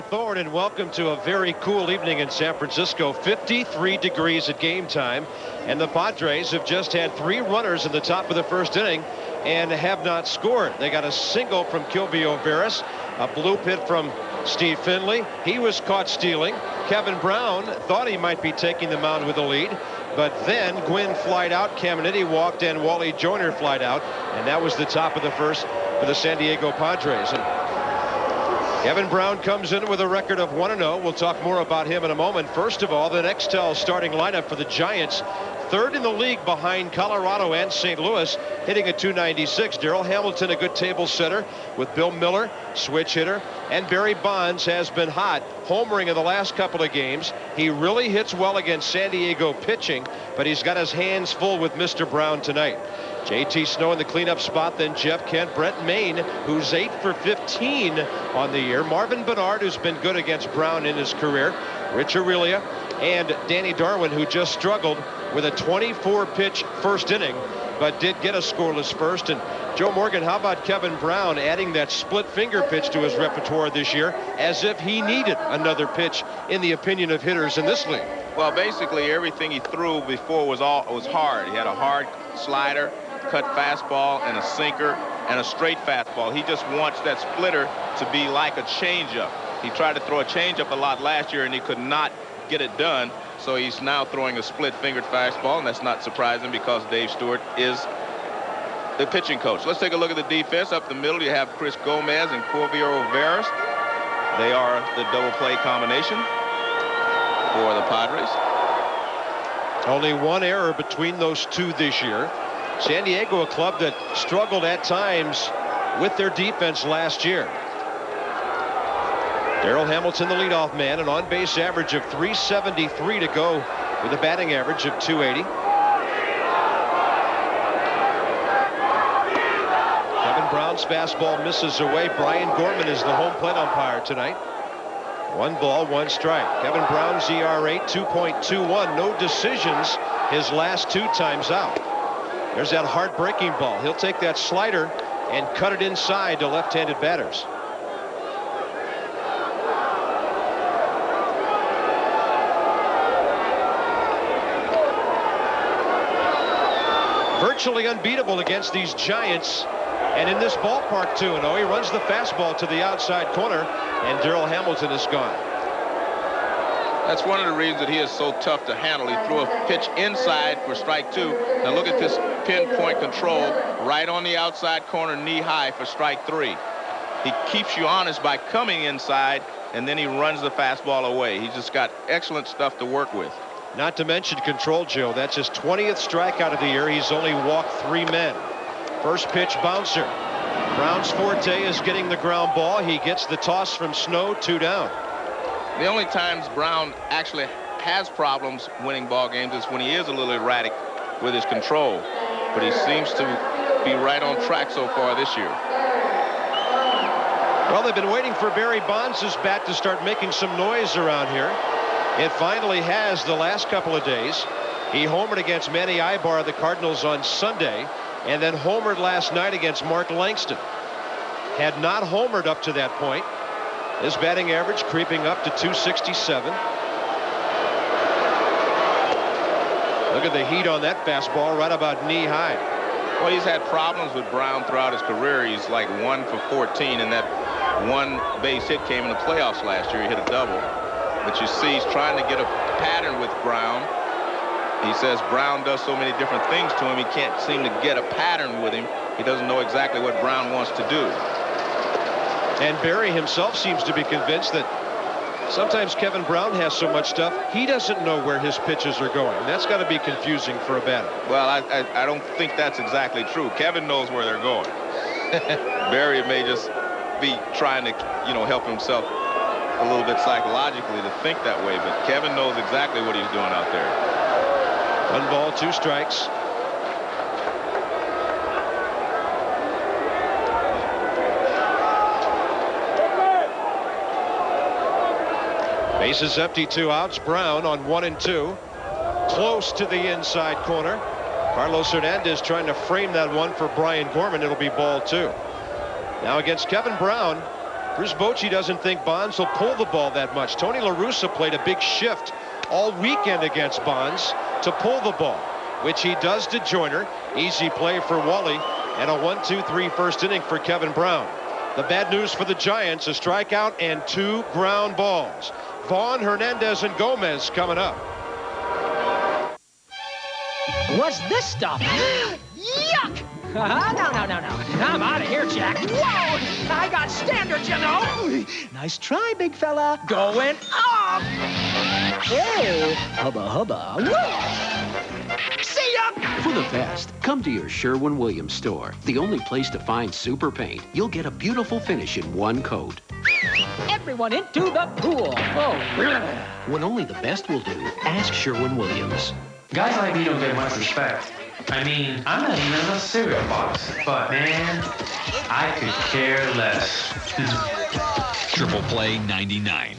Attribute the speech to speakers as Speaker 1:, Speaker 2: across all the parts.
Speaker 1: Thorne, and welcome to a very cool evening in San Francisco. 53 degrees at game time, and the Padres have just had 3 runners in the top of the first inning and have not scored. They got a single from Kilvio Veras, a bloop hit from Steve Finley. He was caught stealing. Kevin Brown thought he might be taking the mound with a lead, but then Gwynn flied out, Caminiti walked, and Wally Joyner flied out, and that was the top of the first for the San Diego Padres. And Kevin Brown comes in with a record of 1-0. We'll talk more about him in a moment. First of all, the Nextel starting lineup for the Giants. Third in the league behind Colorado and St. Louis, hitting a .296. Darrell Hamilton, a good table setter with Bill Miller, switch hitter. And Barry Bonds has been hot, homering in the last couple of games. He really hits well against San Diego pitching, but he's got his hands full with Mr. Brown tonight. J.T. Snow in the cleanup spot, then Jeff Kent, Brent Maine, who's 8 for 15 on the year, Marvin Bernard, who's been good against Brown in his career, Rich Aurelia, and Danny Darwin, who just struggled with a 24-pitch first inning, but did get a scoreless first. And Joe Morgan, how about Kevin Brown adding that split finger pitch to his repertoire this year, as if he needed another pitch in the opinion of hitters in this league?
Speaker 2: Well, basically everything he threw before was hard. He had a hard slider, cut fastball, and a sinker, and a straight fastball. He just wants that splitter to be like a changeup. He tried to throw a changeup a lot last year, and he could not get it done. So he's now throwing a split-fingered fastball, and that's not surprising because Dave Stewart is the pitching coach. Let's take a look at the defense. Up the middle, you have Chris Gomez and Corviro Veras. They are the double play combination for the Padres.
Speaker 1: Only one error between those two this year. San Diego, a club that struggled at times with their defense last year. Darrell Hamilton, the leadoff man, an on-base average of .373 to go with a batting average of .280. Kevin Brown's fastball misses away. Brian Gorman is the home plate umpire tonight. 1 ball, 1 strike. Kevin Brown's ERA 2.21. No decisions his last 2 times out. There's that heartbreaking ball. He'll take that slider and cut it inside to left-handed batters. Virtually unbeatable against these Giants, and in this ballpark 2-0. He runs the fastball to the outside corner, and Darrell Hamilton is gone.
Speaker 2: That's one of the reasons that he is so tough to handle. He threw a pitch inside for strike 2. Now look at this pinpoint control right on the outside corner, knee high for strike 3. He keeps you honest by coming inside, and then he runs the fastball away. He's just got excellent stuff to work with.
Speaker 1: Not to mention control, Joe. That's his 20th strikeout of the year. He's only walked 3 men. First pitch bouncer. Brown's forte is getting the ground ball. He gets the toss from Snow, 2 down.
Speaker 2: The only times Brown actually has problems winning ball games is when he is a little erratic with his control. But he seems to be right on track so far this year.
Speaker 1: Well, they've been waiting for Barry Bonds' bat to start making some noise around here. It finally has the last couple of days. He homered against Manny Ibar of the Cardinals on Sunday, and then homered last night against Mark Langston. Had not homered up to that point. His batting average creeping up to .267. Look at the heat on that fastball, right about knee high.
Speaker 2: Well, he's had problems with Brown throughout his career. He's like 1 for 14, and that 1 base hit came in the playoffs last year. He hit a double. But you see, he's trying to get a pattern with Brown. He says Brown does so many different things to him, he can't seem to get a pattern with him. He doesn't know exactly what Brown wants to do.
Speaker 1: And Barry himself seems to be convinced that sometimes Kevin Brown has so much stuff, he doesn't know where his pitches are going. That's got to be confusing for a batter.
Speaker 2: Well, I don't think that's exactly true. Kevin knows where they're going. Barry may just be trying to, help himself a little bit psychologically to think that way, but Kevin knows exactly what he's doing out there.
Speaker 1: 1 ball, 2 strikes. Bases empty, 2 outs. Brown on 1 and 2. Close to the inside corner. Carlos Hernandez trying to frame that one for Brian Gorman. It'll be ball 2. Now against Kevin Brown, Bruce Bochy doesn't think Bonds will pull the ball that much. Tony La Russa played a big shift all weekend against Bonds to pull the ball, which he does to Joyner. Easy play for Wally, and a 1-2-3 first inning for Kevin Brown. The bad news for the Giants, a strikeout and 2 ground balls. Vaughn, Hernandez, and Gomez coming up.
Speaker 3: What's this stuff? Yuck! No. I'm out of here, Jack. Whoa! I got standards, you know. Nice try, big fella. Going up. Hey, hubba. Whoa! See ya!
Speaker 4: For the best, come to your Sherwin-Williams store. The only place to find super paint. You'll get a beautiful finish in one coat.
Speaker 3: Everyone into the pool. Oh,
Speaker 4: When only the best will do, ask Sherwin-Williams.
Speaker 5: Guys like me don't get much respect. I mean, I'm not even in a cereal box. But man, I could care less.
Speaker 6: Triple Play 99.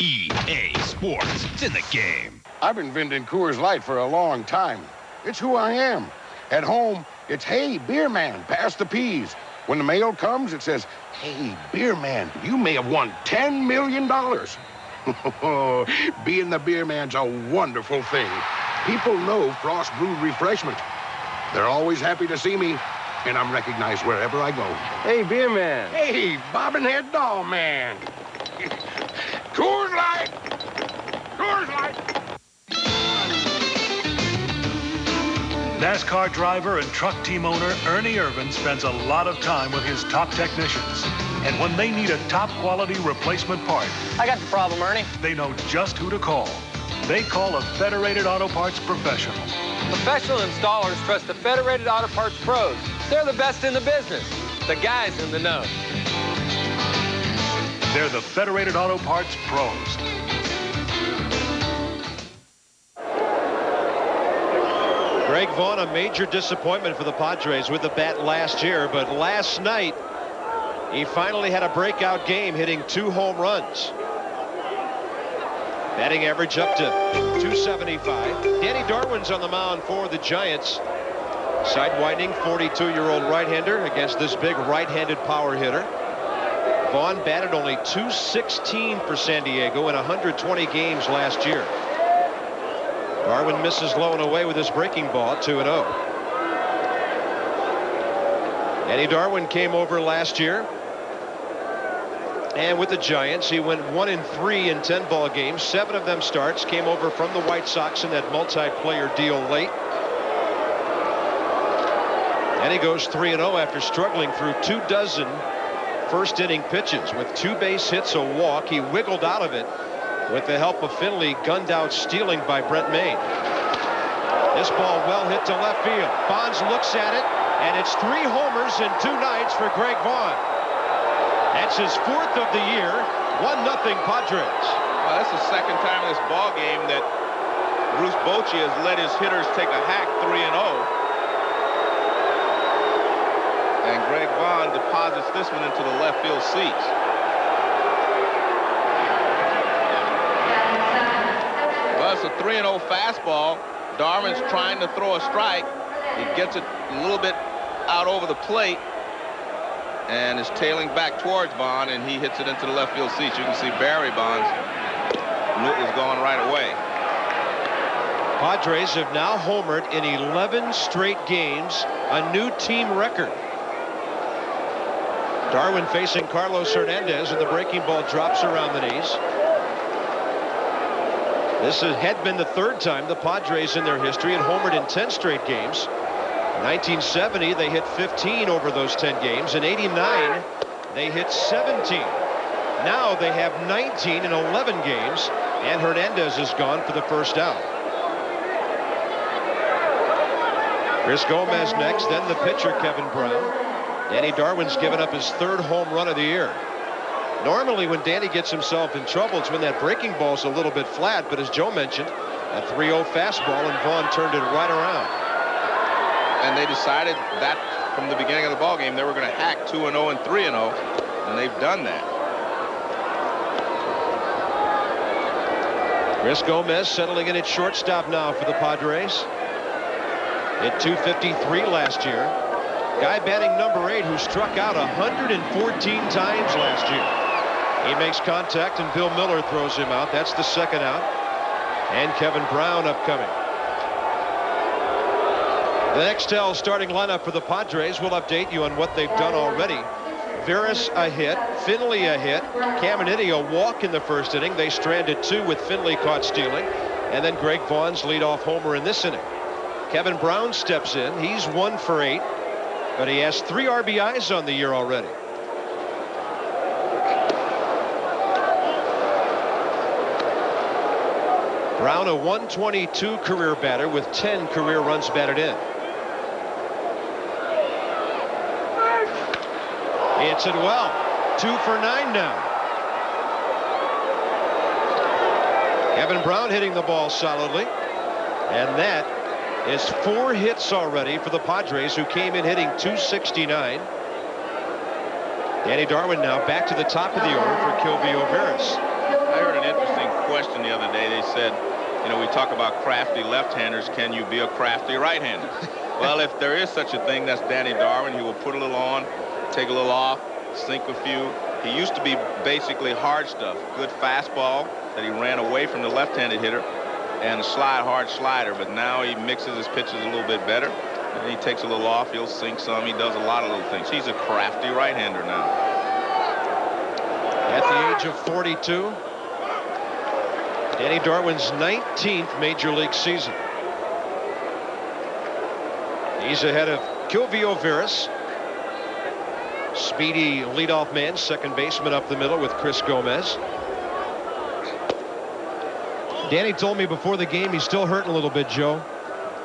Speaker 6: EA Sports. It's in the game.
Speaker 7: I've been vending Coors Light for a long time. It's who I am. At home, it's, hey, beer man, pass the peas. When the mail comes, it says, hey, beer man, you may have won $10 million. Being the beer man's a wonderful thing. People know Frost Brewed Refreshment. They're always happy to see me, and I'm recognized wherever I go.
Speaker 8: Hey, beer man.
Speaker 7: Hey, bobbin head doll man. Coors Light! Coors Light!
Speaker 9: NASCAR driver and truck team owner Ernie Irvin spends a lot of time with his top technicians. And when they need a top-quality replacement part,
Speaker 8: I got the problem, Ernie.
Speaker 9: they know just who to call. They call a Federated Auto Parts professional.
Speaker 8: Professional installers trust the Federated Auto Parts pros. They're the best in the business. The guys in the know.
Speaker 9: They're the Federated Auto Parts pros.
Speaker 1: Greg Vaughn, a major disappointment for the Padres with the bat last year, but last night he finally had a breakout game, hitting 2 home runs. Batting average up to 275. Danny Darwin's on the mound for the Giants. Sidewinding 42-year-old right-hander against this big right-handed power hitter. Vaughn batted only .216 for San Diego in 120 games last year. Darwin misses low and away with his breaking ball, 2-0. Danny Darwin came over last year, and with the Giants he went 1-3 in 10 ball games. 7 of them starts. Came over from the White Sox in that multiplayer deal late, and he goes 3-0 after struggling through 24 first inning pitches with 2 base hits, a walk. He wiggled out of it with the help of Finley, gunned out stealing by Brent Maine. This ball well hit to left field. Bonds looks at it, and it's 3 homers in 2 nights for Greg Vaughn. That's his 4th of the year. 1-0 Padres.
Speaker 2: Well, that's the second time in this ball game that Bruce Bochy has let his hitters take a hack 3-0. And Greg Vaughn deposits this one into the left field seats. Well, it's a 3-0 fastball. Darwin's trying to throw a strike. He gets it a little bit out over the plate and is tailing back towards Vaughn, and he hits it into the left field seats. You can see Barry Bonds is going right away.
Speaker 1: Padres have now homered in 11 straight games, a new team record. Darwin facing Carlos Hernandez, and the breaking ball drops around the knees. This had been the 3rd time the Padres in their history had homered in 10 straight games. In 1970, they hit 15 over those 10 games. In 89, they hit 17. Now they have 19 in 11 games, and Hernandez is gone for the first out. Chris Gomez next, then the pitcher Kevin Brown. Danny Darwin's given up his 3rd home run of the year. Normally when Danny gets himself in trouble, it's when that breaking ball's a little bit flat, but as Joe mentioned, a 3-0 fastball, and Vaughn turned it right around.
Speaker 2: And they decided that from the beginning of the ball game they were going to hack 2-0 and 3-0, and they've done that.
Speaker 1: Chris Gomez settling in at shortstop now for the Padres. Hit .253 last year. Guy batting number 8 who struck out 114 times last year. He makes contact and Bill Miller throws him out. That's the second out. And Kevin Brown upcoming. The Nextel starting lineup for the Padres will update you on what they've done already. Veras a hit, Finley a hit, Caminiti a walk in the first inning. They stranded 2 with Finley caught stealing. And then Greg Vaughn's leadoff homer in this inning. Kevin Brown steps in. He's 1 for 8, but he has 3 RBIs on the year already. Brown, a 122 career batter with 10 career runs batted in. He hits it well. 2 for 9 now. Kevin Brown hitting the ball solidly. And that is 4 hits already for the Padres, who came in hitting .269. Danny Darwin now back to the top of the order for Kilvio Veras.
Speaker 2: I heard an interesting question the other day. They said, you know, we talk about crafty left-handers. Can you be a crafty right-hander? Well, if there is such a thing, that's Danny Darwin. He will put a little on, take a little off, sink a few. He used to be basically hard stuff. Good fastball that he ran away from the left-handed hitter, and a hard slider. But now he mixes his pitches a little bit better. And he takes a little off. He'll sink some. He does a lot of little things. He's a crafty right-hander now.
Speaker 1: At the age of 42, Danny Darwin's 19th major league season. He's ahead of Kilvio Veras. Speedy leadoff man, second baseman up the middle with Chris Gomez. Danny told me before the game he's still hurting a little bit, Joe.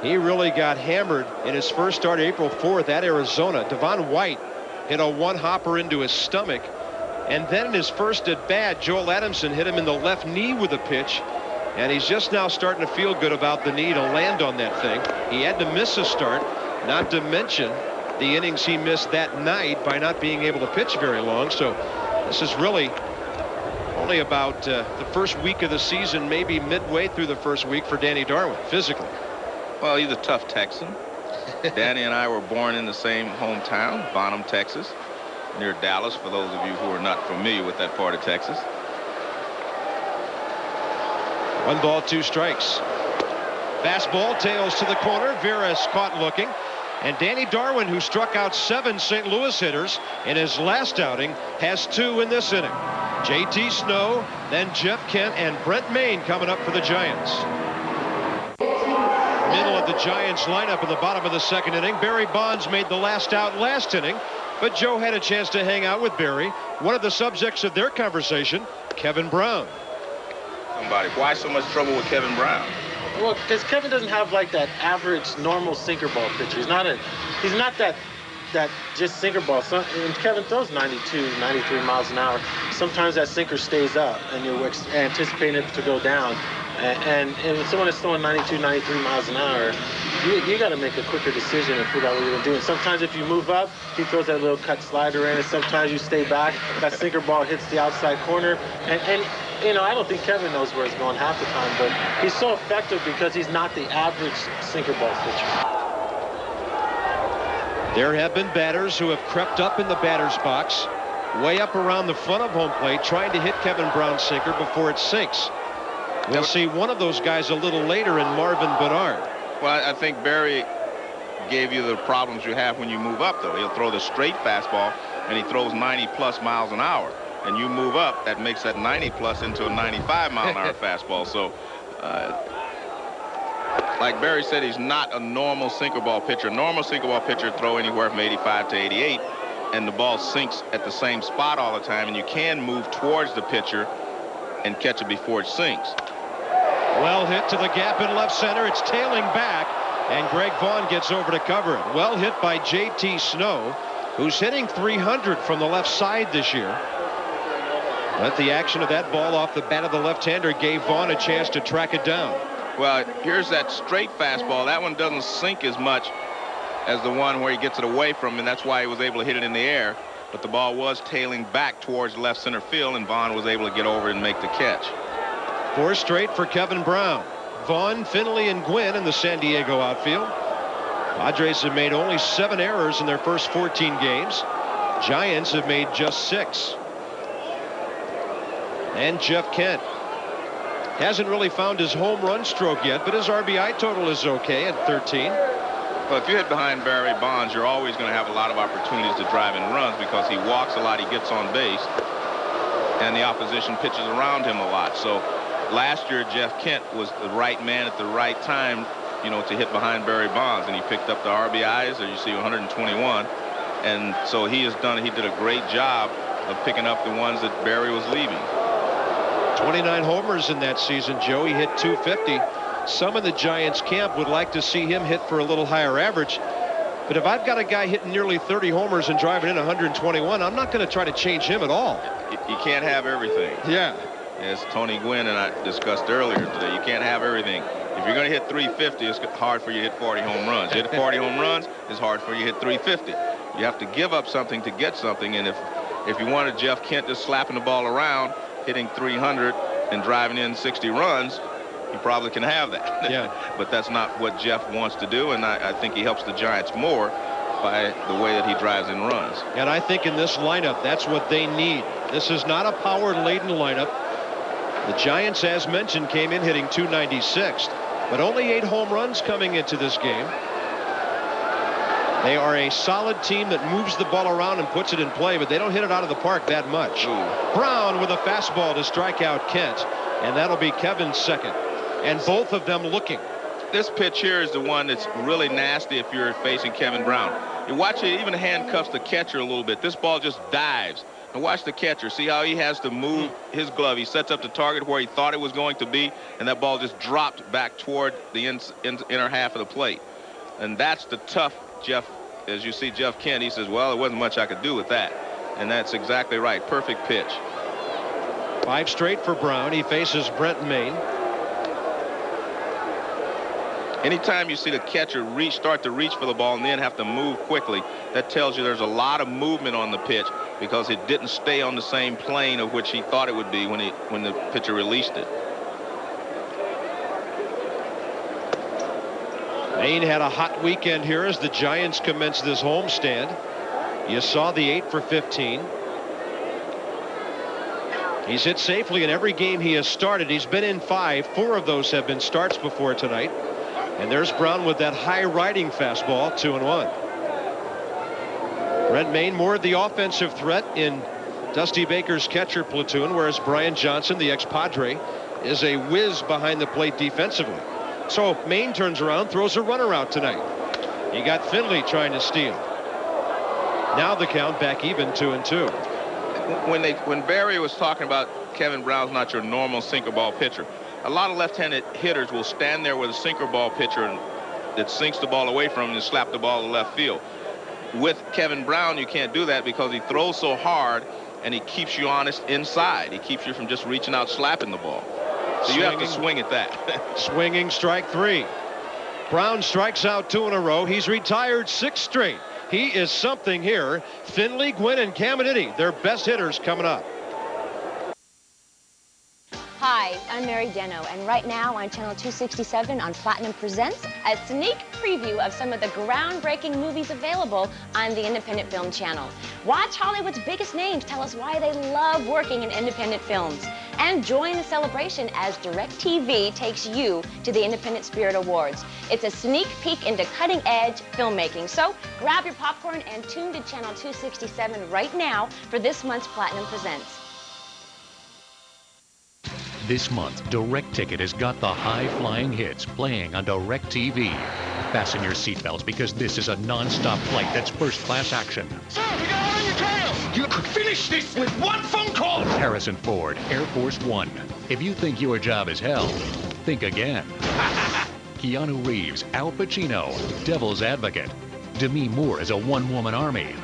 Speaker 1: He really got hammered in his first start April 4th at Arizona. Devon White hit a one-hopper into his stomach. And then in his first at bat, Joel Adamson hit him in the left knee with a pitch. And he's just now starting to feel good about the knee to land on that thing. He had to miss a start, not to mention the innings he missed that night by not being able to pitch very long. So this is really only about the first week of the season, maybe midway through the first week for Danny Darwin, physically.
Speaker 2: Well, he's a tough Texan. Danny and I were born in the same hometown, Bonham, Texas, near Dallas, for those of you who are not familiar with that part of Texas.
Speaker 1: 1 ball, 2 strikes. Fastball tails to the corner. Veras caught looking. And Danny Darwin, who struck out 7 St. Louis hitters in his last outing, has 2 in this inning. J.T. Snow, then Jeff Kent, and Brent Mayne coming up for the Giants. Middle of the Giants lineup in the bottom of the second inning. Barry Bonds made the last out last inning, but Joe had a chance to hang out with Barry. One of the subjects of their conversation, Kevin Brown.
Speaker 2: Somebody, why so much trouble with Kevin Brown?
Speaker 10: Well, because Kevin doesn't have like that average normal sinker ball pitcher. He's not that just sinker ball. And Kevin throws 92, 93 miles an hour. Sometimes that sinker stays up and you're anticipating it to go down. And when someone is throwing 92, 93 miles an hour, you got to make a quicker decision and figure out what you're going to do. And sometimes if you move up, he throws that little cut slider in, and sometimes you stay back. That sinker ball hits the outside corner. And you know, I don't think Kevin knows where it's going half the time, but he's so effective because he's not the average sinker ball pitcher.
Speaker 1: There have been batters who have crept up in the batter's box, way up around the front of home plate, trying to hit Kevin Brown's sinker before it sinks. We'll see one of those guys a little later in Marvin Bernard.
Speaker 2: Well, I think Barry gave you the problems you have when you move up, though. He'll throw the straight fastball, and he throws 90-plus miles an hour. And you move up, that makes that 90-plus into a 95-mile-an-hour fastball. So, like Barry said, he's not a normal sinker ball pitcher. A normal sinker ball pitcher throw anywhere from 85 to 88, and the ball sinks at the same spot all the time, and you can move towards the pitcher and catch it before it sinks.
Speaker 1: Well hit to the gap in left center. It's tailing back, and Greg Vaughn gets over to cover it. Well hit by J.T. Snow, who's hitting 300 from the left side this year. But the action of that ball off the bat of the left-hander gave Vaughn a chance to track it down.
Speaker 2: Well, here's that straight fastball. That one doesn't sink as much as the one where he gets it away from, and that's why he was able to hit it in the air. But the ball was tailing back towards left center field, and Vaughn was able to get over and make the catch.
Speaker 1: 4 straight for Kevin Brown. Vaughn, Finley, and Gwynn in the San Diego outfield. Padres have made only 7 errors in their first 14 games. Giants have made just 6. And Jeff Kent hasn't really found his home run stroke yet, but his RBI total is okay at 13.
Speaker 2: Well, if you hit behind Barry Bonds, you're always going to have a lot of opportunities to drive in runs because he walks a lot, he gets on base, and the opposition pitches around him a lot. So last year, Jeff Kent was the right man at the right time, you know, to hit behind Barry Bonds, and he picked up the RBIs, there you see 121. And so he did a great job of picking up the ones that Barry was leaving.
Speaker 1: 29 homers in that season, Joe. He hit 250. Some in the Giants camp would like to see him hit for a little higher average. But if I've got a guy hitting nearly 30 homers and driving in 121, I'm not going to try to change him at all.
Speaker 2: You can't have everything.
Speaker 1: Yeah.
Speaker 2: As Tony Gwynn and I discussed earlier today, you can't have everything. If you're going to hit 350, it's hard for you to hit 40 home runs. You hit 40 home runs, it's hard for you to hit 350. You have to give up something to get something. And if you wanted Jeff Kent just slapping the ball around, hitting 300 and driving in 60 runs, you probably can have that.
Speaker 1: Yeah.
Speaker 2: But that's not what Jeff wants to do, and I think he helps the Giants more by the way that he drives in runs.
Speaker 1: And I think in this lineup, that's what they need. This is not a power-laden lineup. The Giants, as mentioned, came in hitting 296, but only 8 home runs coming into this game. They are a solid team that moves the ball around and puts it in play, but they don't hit it out of the park that much.
Speaker 2: Ooh.
Speaker 1: Brown with a fastball to strike out Kent, and that'll be Kevin's second. And both of them looking.
Speaker 2: This pitch here is the one that's really nasty if you're facing Kevin Brown. You watch it, even handcuffs the catcher a little bit. This ball just dives. And watch the catcher. See how he has to move his glove. He sets up the target where he thought it was going to be, and that ball just dropped back toward the inner half of the plate. And that's the tough Jeff. As you see Jeff Kent, he says, well, there wasn't much I could do with that. And that's exactly right. Perfect pitch.
Speaker 1: 5 straight for Brown. He faces Brent Maine.
Speaker 2: Anytime you see the catcher start to reach for the ball and then have to move quickly, that tells you there's a lot of movement on the pitch because it didn't stay on the same plane of which he thought it would be when the pitcher released it.
Speaker 1: Maine had a hot weekend here as the Giants commenced this homestand. You saw the 8 for 15. He's hit safely in every game he has started. He's been in 5. 4 of those have been starts before tonight. And there's Brown with that high riding fastball, 2-1. Brent Maine more the offensive threat in Dusty Baker's catcher platoon, whereas Brian Johnson, the ex-Padre, is a whiz behind the plate defensively. So Maine turns around, throws a runner out tonight. You got Finley trying to steal. Now the count back even, 2-2.
Speaker 2: When Barry was talking about Kevin Brown's not your normal sinker ball pitcher, a lot of left-handed hitters will stand there with a sinker ball pitcher that sinks the ball away from him and slap the ball to left field. With Kevin Brown, you can't do that because he throws so hard and he keeps you honest inside. He keeps you from just reaching out, slapping the ball. So you have to swing at that.
Speaker 1: Swinging, strike 3. Brown strikes out 2 in a row. He's retired 6 straight. He is something here. Finley, Gwynn, and Caminiti, their best hitters coming up.
Speaker 11: Hi, I'm Mary Deno, and right now on Channel 267 on Platinum Presents, a sneak preview of some of the groundbreaking movies available on the Independent Film Channel. Watch Hollywood's biggest names tell us why they love working in independent films. And join the celebration as DirecTV takes you to the Independent Spirit Awards. It's a sneak peek into cutting-edge filmmaking. So grab your popcorn and tune to Channel 267 right now for this month's Platinum Presents.
Speaker 12: This month, Direct Ticket has got the high-flying hits playing on DirecTV. Fasten your seatbelts because this is a non-stop flight that's first-class action.
Speaker 3: Sir, we got one on your tail! You could finish this with one phone call!
Speaker 12: Harrison Ford, Air Force One. If you think your job is hell, think again. Keanu Reeves, Al Pacino, Devil's Advocate. Demi Moore is a one-woman army.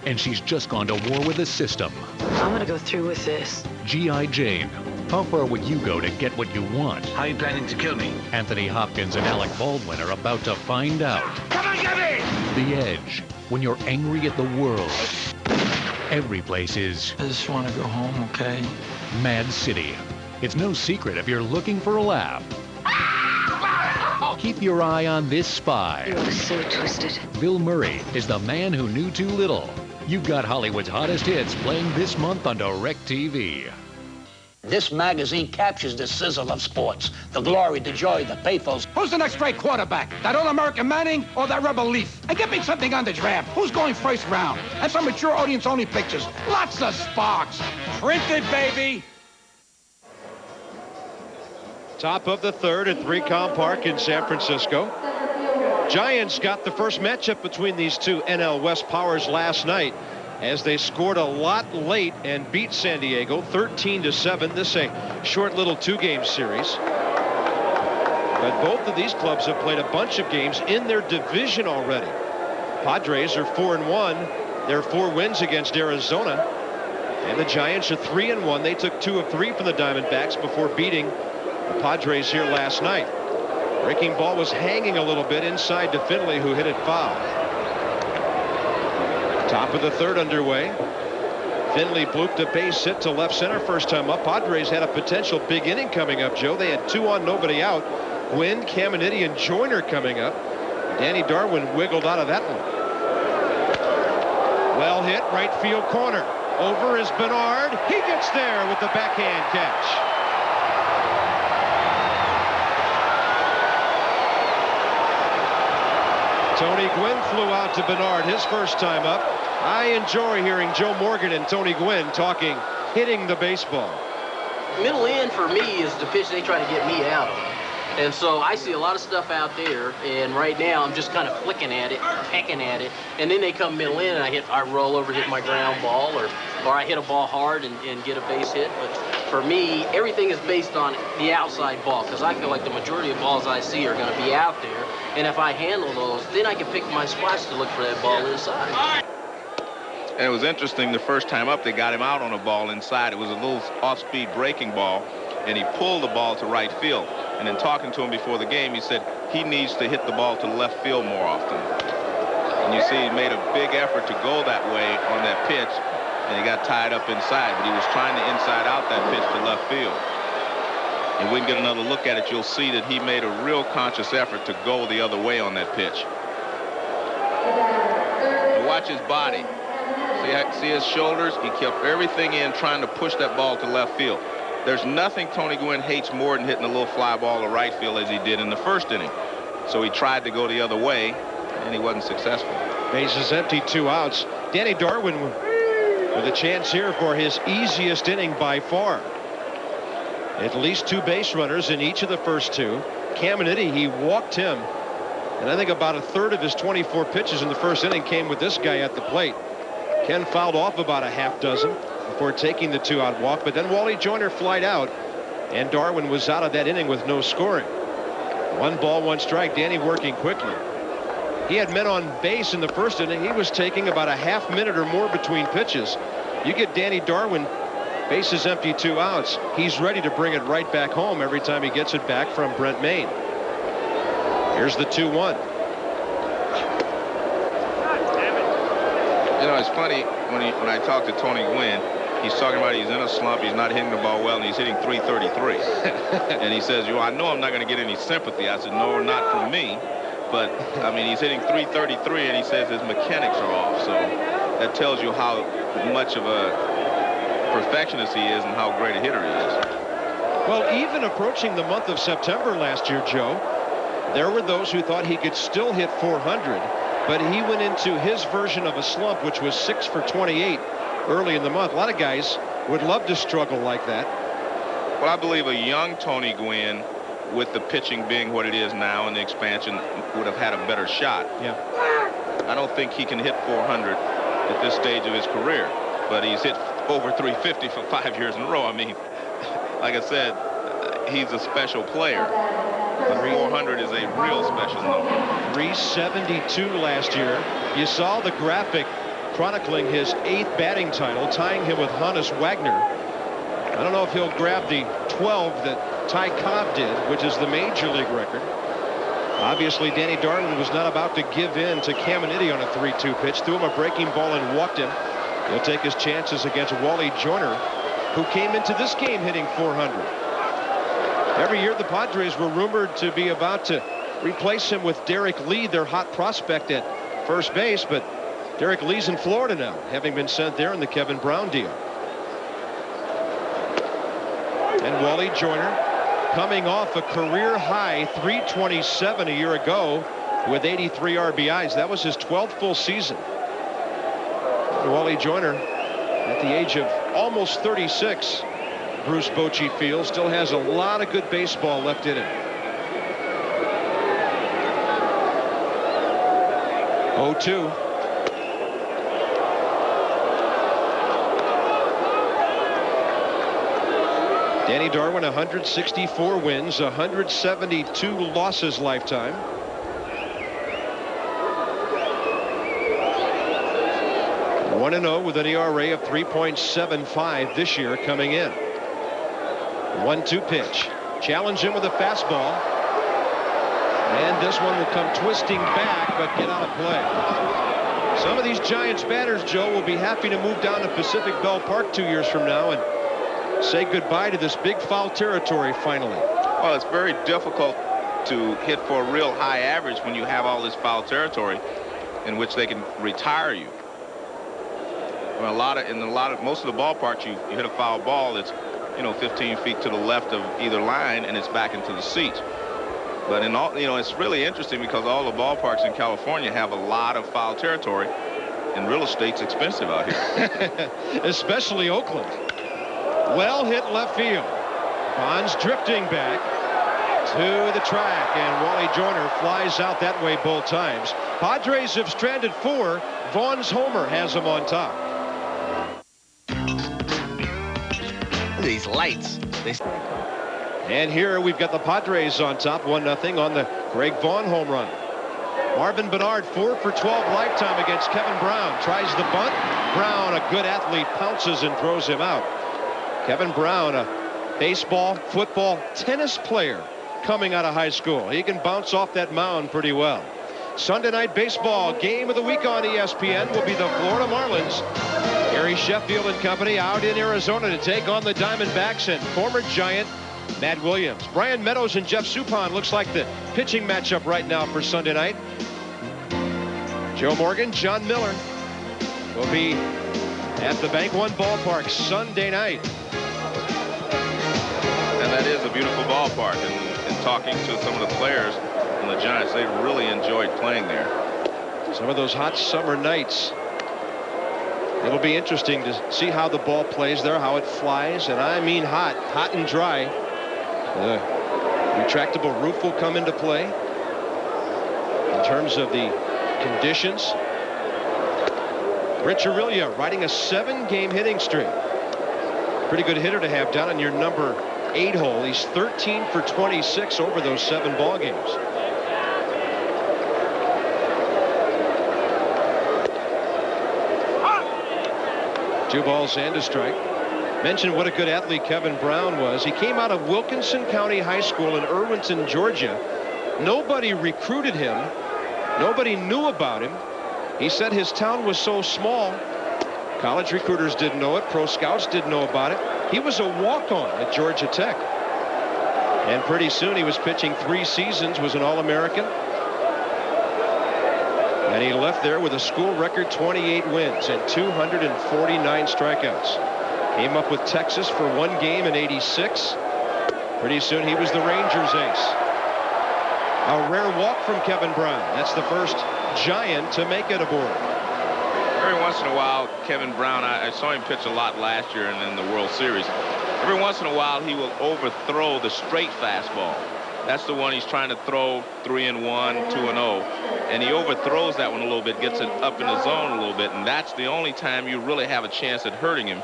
Speaker 12: And she's just gone to war with the system.
Speaker 13: I'm gonna go through with this.
Speaker 12: G.I. Jane. How far would you go to get what you want?
Speaker 13: How are you planning to kill me?
Speaker 12: Anthony Hopkins and Alec Baldwin are about to find out.
Speaker 3: Come on, get me!
Speaker 12: The Edge. When you're angry at the world, every place is...
Speaker 13: I just want to go home, okay?
Speaker 12: Mad City. It's no secret if you're looking for a laugh. Keep your eye on this spy.
Speaker 13: You're so twisted.
Speaker 12: Bill Murray is the man who knew too little. You've got Hollywood's hottest hits playing this month on DirecTV.
Speaker 14: This magazine captures the sizzle of sports, the glory, the joy, the pathos.
Speaker 15: Who's the next great quarterback? That All-American Manning or that Rebel Leaf? And get me something on the draft. Who's going first round? And some mature audience-only pictures. Lots of sparks. Print it, baby.
Speaker 1: Top of the third at 3Com Park in San Francisco. Giants got the first matchup between these two NL West powers last night as they scored a lot late and beat San Diego 13-7. This is a short little 2-game series. But both of these clubs have played a bunch of games in their division already. Padres are 4-1. Their 4 wins against Arizona. And the Giants are 3-1. They took 2 of 3 from the Diamondbacks before beating the Padres here last night. Breaking ball was hanging a little bit inside to Finley, who hit it foul. Top of the third underway. Finley blooped a base hit to left center first time up. Padres had a potential big inning coming up, Joe. They had 2 on, nobody out. Gwynn, Caminiti, and Joyner coming up. Danny Darwin wiggled out of that one. Well hit, right field corner. Over is Bernard. He gets there with the backhand catch. Tony Gwynn flew out to Bernard his first time up. I enjoy hearing Joe Morgan and Tony Gwynn talking, hitting the baseball.
Speaker 16: Middle end for me is the pitch they try to get me out of. And so I see a lot of stuff out there, and right now I'm just kind of flicking at it, pecking at it, and then they come middle in and I roll over, hit my ground ball, or I hit a ball hard and get a base hit. But for me, everything is based on the outside ball, because I feel like the majority of balls I see are going to be out there, and if I handle those, then I can pick my spots to look for that ball inside.
Speaker 2: And it was interesting, the first time up, they got him out on a ball inside. It was a little off-speed breaking ball, and he pulled the ball to right field. And in talking to him before the game, he said he needs to hit the ball to left field more often. And you see he made a big effort to go that way on that pitch, and he got tied up inside, but he was trying to inside out that pitch to left field. And when we get another look at it, you'll see that he made a real conscious effort to go the other way on that pitch. And watch his body. See his shoulders? He kept everything in, trying to push that ball to left field. There's nothing Tony Gwynn hates more than hitting a little fly ball to right field as he did in the first inning. So he tried to go the other way, and he wasn't successful.
Speaker 1: Bases empty, 2 outs. Danny Darwin with a chance here for his easiest inning by far. At least 2 base runners in each of the first 2. Caminiti, he walked him. And I think about a third of his 24 pitches in the first inning came with this guy at the plate. Ken fouled off about a half dozen before taking the 2-out walk, but then Wally Joyner flied out, and Darwin was out of that inning with no scoring. 1 ball, 1 strike. Danny working quickly. He had men on base in the first inning. He was taking about a half minute or more between pitches. You get Danny Darwin, bases empty, 2 outs. He's ready to bring it right back home every time he gets it back from Brent Maine. Here's the 2-1.
Speaker 2: You know, it's funny when I talk to Tony Gwynn, he's talking about he's in a slump, he's not hitting the ball well, and he's hitting .333. And he says, I know I'm not going to get any sympathy. I said, no, not from me. But, I mean, he's hitting .333, and he says his mechanics are off. So that tells you how much of a perfectionist he is and how great a hitter he is.
Speaker 1: Well, even approaching the month of September last year, Joe, there were those who thought he could still hit 400. But he went into his version of a slump, which was 6 for 28 early in the month. A lot of guys would love to struggle like that.
Speaker 2: Well, I believe a young Tony Gwynn, with the pitching being what it is now and the expansion, would have had a better shot.
Speaker 1: Yeah.
Speaker 2: I don't think he can hit 400 at this stage of his career, but he's hit over 350 for 5 years in a row. I mean, like I said, he's a special player. But 400 is a real special number.
Speaker 1: 372 last year. You saw the graphic chronicling his 8th batting title, tying him with Hannes Wagner. I don't know if he'll grab the 12 that Ty Cobb did, which is the major league record. Obviously, Danny Darwin was not about to give in to Caminiti on a 3-2 pitch. Threw him a breaking ball and walked him. He'll take his chances against Wally Joyner, who came into this game hitting 400. Every year the Padres were rumored to be about to replace him with Derek Lee, their hot prospect at first base, but Derek Lee's in Florida now, having been sent there in the Kevin Brown deal. And Wally Joyner, coming off a career high 327 a year ago with 83 RBIs. That was his 12th full season. And Wally Joyner, at the age of almost 36, Bruce Bochy feels, still has a lot of good baseball left in him. 0-2. Danny Darwin, 164 wins, 172 losses lifetime. One 1-0 with an ERA of 3.75 this year coming in. 1-2 pitch. Challenge him with a fastball. And this one will come twisting back, but get out of play. Some of these Giants batters, Joe, will be happy to move down to Pacific Bell Park 2 years from now and say goodbye to this big foul territory finally.
Speaker 2: Well, it's very difficult to hit for a real high average when you have all this foul territory in which they can retire you. Most of the ballparks, you hit a foul ball that's, 15 feet to the left of either line, and it's back into the seats. But in all, it's really interesting because all the ballparks in California have a lot of foul territory, and real estate's expensive out here.
Speaker 1: Especially Oakland. Well hit left field. Bonds drifting back to the track, and Wally Joyner flies out that way both times. Padres have stranded 4. Vaughn's homer has them on top.
Speaker 17: These lights.
Speaker 1: And here we've got the Padres on top, 1-0 on the Greg Vaughn home run. Marvin Bernard, 4 for 12 lifetime against Kevin Brown. Tries the bunt. Brown, a good athlete, pounces and throws him out. Kevin Brown, a baseball, football, tennis player coming out of high school. He can bounce off that mound pretty well. Sunday night baseball game of the week on ESPN will be the Florida Marlins. Gary Sheffield and company out in Arizona to take on the Diamondbacks and former Giant Matt Williams. Brian Meadows and Jeff Suppan looks like the pitching matchup right now for Sunday night. Joe Morgan, John Miller will be at the Bank One Ballpark Sunday night.
Speaker 2: And that is a beautiful ballpark. And talking to some of the players from the Giants, they really enjoyed playing there.
Speaker 1: Some of those hot summer nights. It'll be interesting to see how the ball plays there, how it flies, and I mean hot and dry. The retractable roof will come into play in terms of the conditions. Rich Aurelia riding a 7-game hitting streak. Pretty good hitter to have down on your number 8 hole. He's 13 for 26 over those 7 ball games. Two balls and a strike. Mentioned what a good athlete Kevin Brown was. He came out of Wilkinson County High School in Irwinton, Georgia. Nobody recruited him. Nobody knew about him. He said his town was so small, college recruiters didn't know it. Pro scouts didn't know about it. He was a walk-on at Georgia Tech. And pretty soon he was pitching 3 seasons, was an All-American. And he left there with a school record 28 wins and 249 strikeouts. Came up with Texas for 1 game in '86. Pretty soon he was the Rangers ace. A rare walk from Kevin Brown. That's the first Giant to make it aboard.
Speaker 2: Every once in a while, Kevin Brown, I saw him pitch a lot last year and in the World Series. Every once in a while, he will overthrow the straight fastball. That's the one he's trying to throw 3-1, 2-0. And he overthrows that one a little bit, gets it up in the zone a little bit, and that's the only time you really have a chance at hurting him.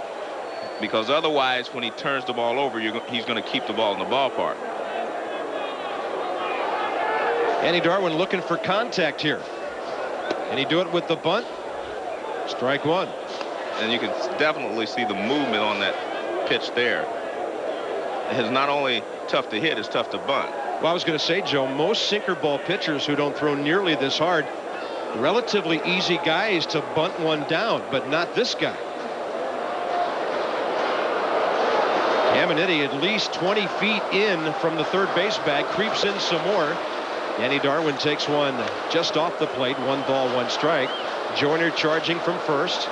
Speaker 2: Because otherwise, when he turns the ball over, he's going to keep the ball in the ballpark.
Speaker 1: Andy Darwin looking for contact here. And he do it with the bunt. Strike 1.
Speaker 2: And you can definitely see the movement on that pitch there. It's not only tough to hit, it's tough to bunt.
Speaker 1: Well, I was going to say, Joe, most sinker ball pitchers who don't throw nearly this hard, relatively easy guys to bunt one down, but not this guy. Caminiti at least 20 feet in from the third base bag, creeps in some more. Danny Darwin takes one just off the plate. 1 ball, 1 strike. Joyner charging from first.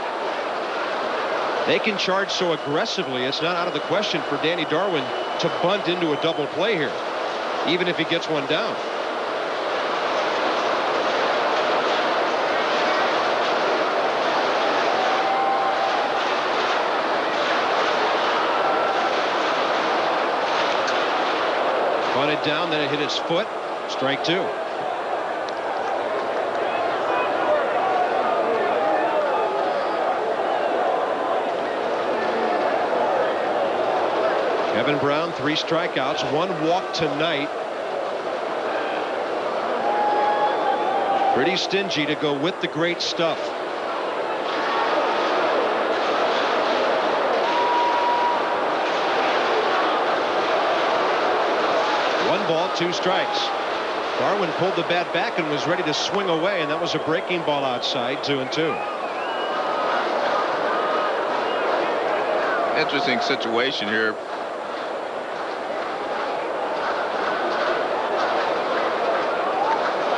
Speaker 1: They can charge so aggressively, it's not out of the question for Danny Darwin to bunt into a double play here, even if he gets one down. Bunted down, then it hit his foot. Strike 2. Kevin Brown, 3 strikeouts, 1 walk tonight. Pretty stingy to go with the great stuff. One ball, 2 strikes. Darwin pulled the bat back and was ready to swing away, and that was a breaking ball outside. 2-2.
Speaker 2: Interesting situation here.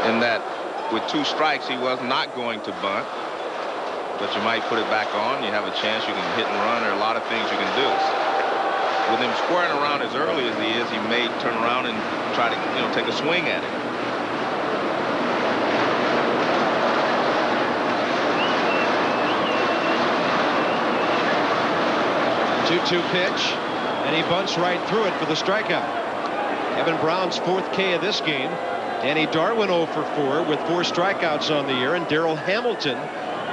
Speaker 2: In that with 2 strikes, he was not going to bunt, but you might put it back on. You have a chance. You can hit and run. There are a lot of things you can do. With him squaring around as early as he is, he may turn around and try to, take a swing at it.
Speaker 1: Two pitch, and he bunts right through it for the strikeout. Kevin Brown's 4th K of this game. Danny Darwin 0 for 4 with 4 strikeouts on the year, and Darrell Hamilton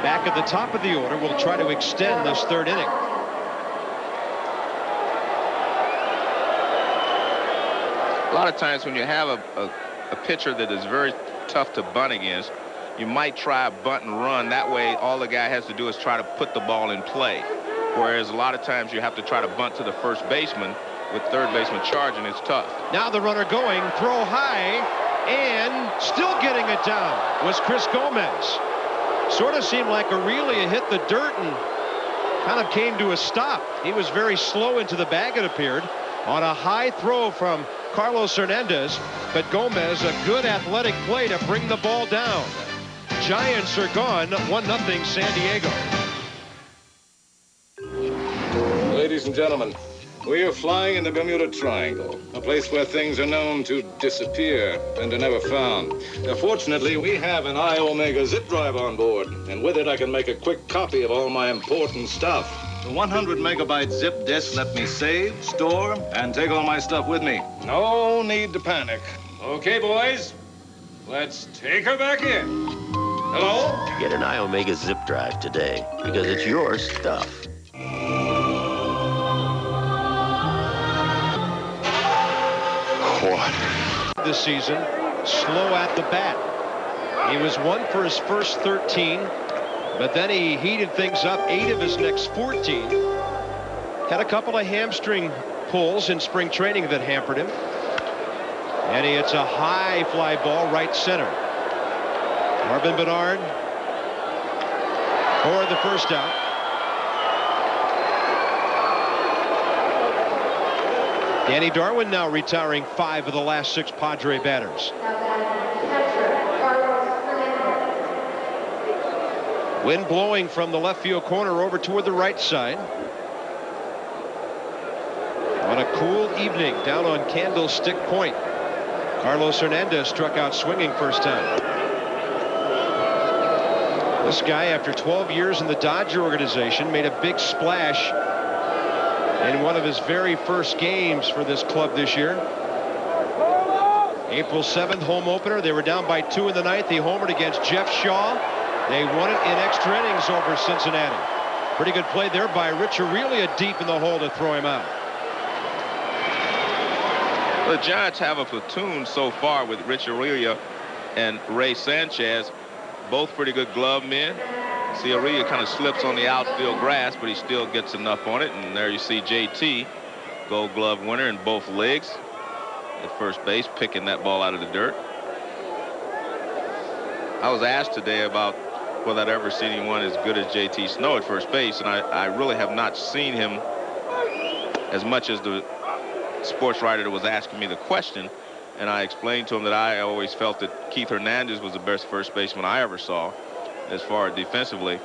Speaker 1: back at the top of the order will try to extend this 3rd inning.
Speaker 2: A lot of times when you have a pitcher that is very tough to bunt against, you might try a bunt and run. That way all the guy has to do is try to put the ball in play. Whereas a lot of times you have to try to bunt to the first baseman. With third baseman charging, it's tough.
Speaker 1: Now the runner going, throw high, and still getting it down was Chris Gomez. Sort of seemed like Aurelia hit the dirt and kind of came to a stop. He was very slow into the bag, it appeared, on a high throw from Carlos Hernandez, but Gomez, a good athletic play to bring the ball down. Giants are gone, 1-0 San Diego.
Speaker 18: Ladies and gentlemen, we are flying in the Bermuda Triangle, a place where things are known to disappear and are never found. Fortunately, we have an I-Omega zip drive on board, and with it I can make a quick copy of all my important stuff. The 100 megabyte zip disk let me save, store, and take all my stuff with me. No need to panic. Okay, boys, let's take her back in. Hello?
Speaker 19: Get an I-Omega zip drive today, because it's your stuff.
Speaker 1: This season, slow at the bat. He was 1 for his first 13, but then he heated things up 8 of his next 14. Had a couple of hamstring pulls in spring training that hampered him. And he hits a high fly ball right center. Marvin Bernard for the first out. Danny Darwin now retiring 5 of the last 6 Padre batters. Wind blowing from the left field corner over toward the right side. On a cool evening down on Candlestick Point. Carlos Hernandez struck out swinging first time. This guy, after 12 years in the Dodger organization, made a big splash in one of his very first games for this club this year. April 7th home opener. They were down by 2 in the 9th. He homered against Jeff Shaw. They won it in extra innings over Cincinnati. Pretty good play there by Rich Aurelia deep in the hole to throw him out.
Speaker 2: The Giants have a platoon so far with Rich Aurelia and Ray Sanchez, both pretty good glove men. See, Aurelia kind of slips on the outfield grass, but he still gets enough on it. And there you see JT, Gold Glove winner in both legs at first base, picking that ball out of the dirt. I was asked today about whether I'd ever seen anyone as good as JT Snow at first base, and I really have not seen him as much as the sports writer that was asking me the question. and I explained to him that I always felt that Keith Hernandez was the best first baseman I ever saw as far as defensively,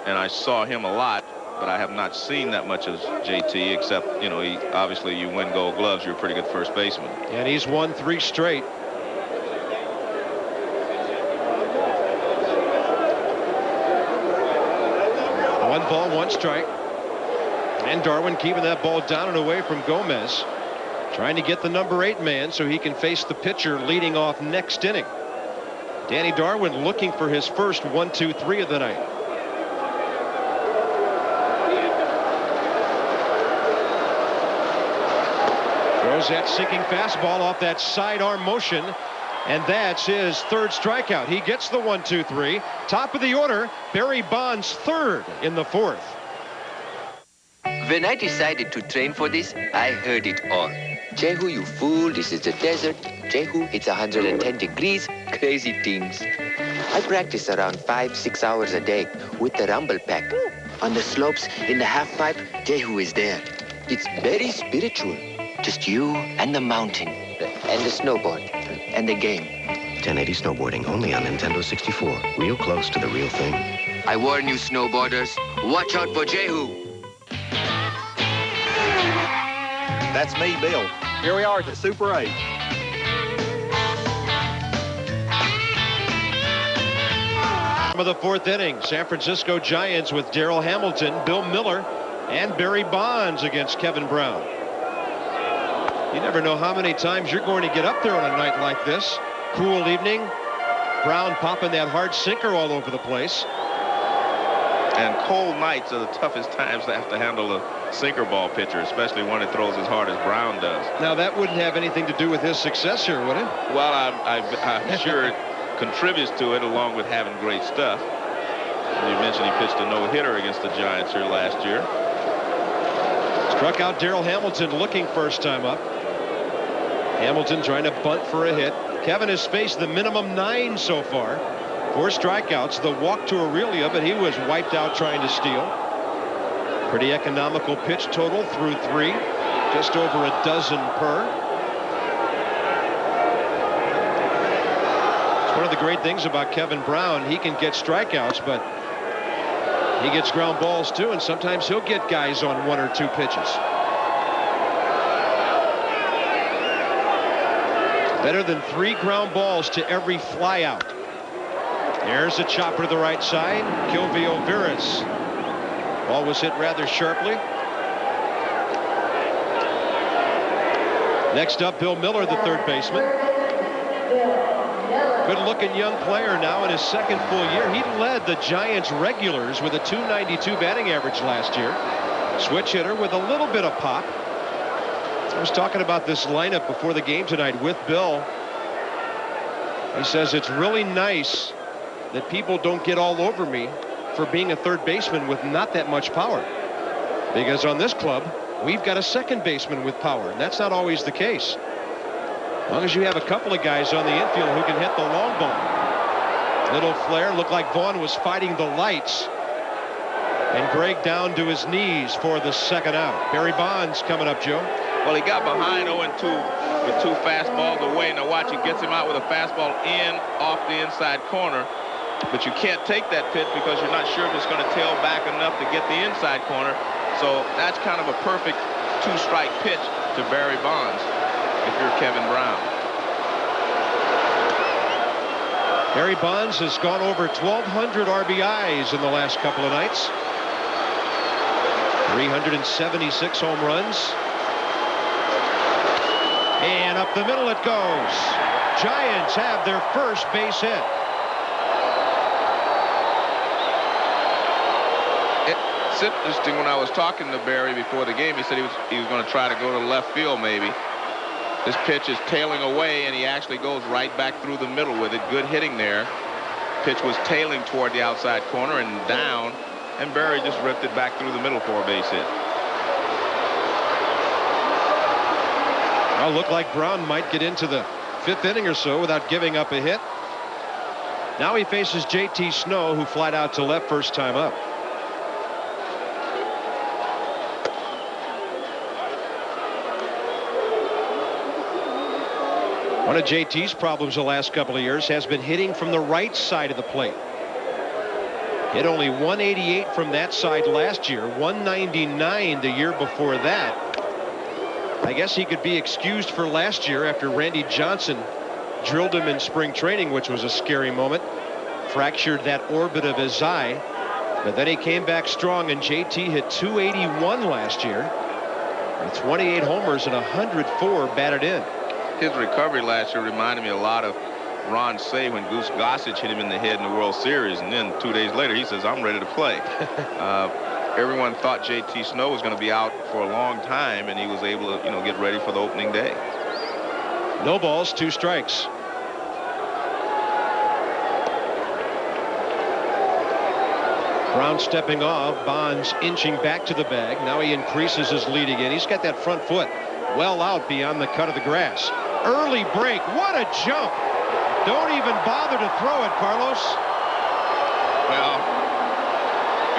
Speaker 2: and I saw him a lot, but I have not seen that much of JT, except, you know, obviously you win Gold Gloves, you're a pretty good first baseman.
Speaker 1: And he's won 3 straight. One ball, 1 strike. And Darwin keeping that ball down and away from Gomez. Trying to get the number 8 man so he can face the pitcher leading off next inning. Danny Darwin looking for his first 1-2-3 of the night. Throws that sinking fastball off that sidearm motion. And that's his 3rd strikeout. He gets the 1-2-3. Top of the order, Barry Bonds 3rd in the 4th.
Speaker 20: When I decided to train for this, I heard it all. Jehu, you fool, this is the desert. Jehu, it's 110 degrees. Crazy things. I practice around 5-6 hours a day with the rumble pack. On the slopes, in the half pipe, Jehu is there. It's very spiritual. Just you and the mountain, and the snowboard, and the game.
Speaker 21: 1080 snowboarding only on Nintendo 64. Real close to the real thing.
Speaker 20: I warn you, snowboarders, watch out for Jehu.
Speaker 22: That's me, Bill. Here we are at the Super 8.
Speaker 1: Of the 4th inning, San Francisco Giants with Darryl Hamilton, Bill Miller, and Barry Bonds against Kevin Brown. You never know how many times you're going to get up there on a night like this. Cool evening. Brown popping that hard sinker all over the place.
Speaker 2: And cold nights are the toughest times to have to handle a sinker ball pitcher, especially one that throws as hard as Brown does.
Speaker 1: Now, that wouldn't have anything to do with his success here, would it?
Speaker 2: Well, I'm sure it contributes to it, along with having great stuff. You mentioned he pitched a no-hitter against the Giants here last year.
Speaker 1: Struck out Darryl Hamilton looking first time up. Hamilton trying to bunt for a hit. Kevin has faced the minimum 9 so far. 4 strikeouts, the walk to Aurelia, but he was wiped out trying to steal. Pretty economical pitch total through 3. Just over a dozen per. It's one of the great things about Kevin Brown. He can get strikeouts, but he gets ground balls too, and sometimes he'll get guys on 1 or 2 pitches. Better than 3 ground balls to every fly out. There's a chopper to the right side. Kilvio Veras. Ball was hit rather sharply. Next up, Bill Miller, the 3rd baseman. Good-looking young player now in his 2nd full year. He led the Giants regulars with a .292 batting average last year. Switch hitter with a little bit of pop. I was talking about this lineup before the game tonight with Bill. He says it's really nice that people don't get all over me for being a 3rd baseman with not that much power. Because on this club, we've got a 2nd baseman with power, and that's not always the case. As long as you have a couple of guys on the infield who can hit the long ball. Little flare, looked like Vaughn was fighting the lights. And Greg down to his knees for the 2nd out. Barry Bonds coming up, Joe.
Speaker 2: Well, he got behind 0-2 with 2 fastballs away. Now watch, he gets him out with a fastball in off the inside corner. But you can't take that pitch because you're not sure if it's going to tail back enough to get the inside corner. So that's kind of a perfect 2-strike pitch to Barry Bonds if you're Kevin Brown.
Speaker 1: Barry Bonds has gone over 1,200 RBIs in the last couple of nights. 376 home runs. And up the middle it goes. Giants have their first base hit.
Speaker 2: It's interesting, when I was talking to Barry before the game, he said he was going to try to go to left field maybe. This pitch is tailing away, and he actually goes right back through the middle with it. Good hitting there. Pitch was tailing toward the outside corner and down, and Barry just ripped it back through the middle for a base hit.
Speaker 1: Well, looked like Brown might get into the 5th inning or so without giving up a hit. Now he faces JT Snow, who flied out to left first time up. One of JT's problems the last couple of years has been hitting from the right side of the plate. Hit only 188 from that side last year, 199 the year before that. I guess he could be excused for last year after Randy Johnson drilled him in spring training, which was a scary moment. Fractured that orbit of his eye. But then he came back strong, and JT hit 281 last year with 28 homers and 104 batted in.
Speaker 2: His recovery last year reminded me a lot of Ron Say when Goose Gossage hit him in the head in the World Series, and then 2 days later he says, I'm ready to play. Everyone thought JT Snow was going to be out for a long time, and he was able to, get ready for the opening day.
Speaker 1: No balls, 2 strikes. Brown stepping off, Bonds inching back to the bag. Now he increases his lead again. He's got that front foot well out beyond the cut of the grass. Early break. What a jump. Don't even bother to throw it, Carlos.
Speaker 2: Well,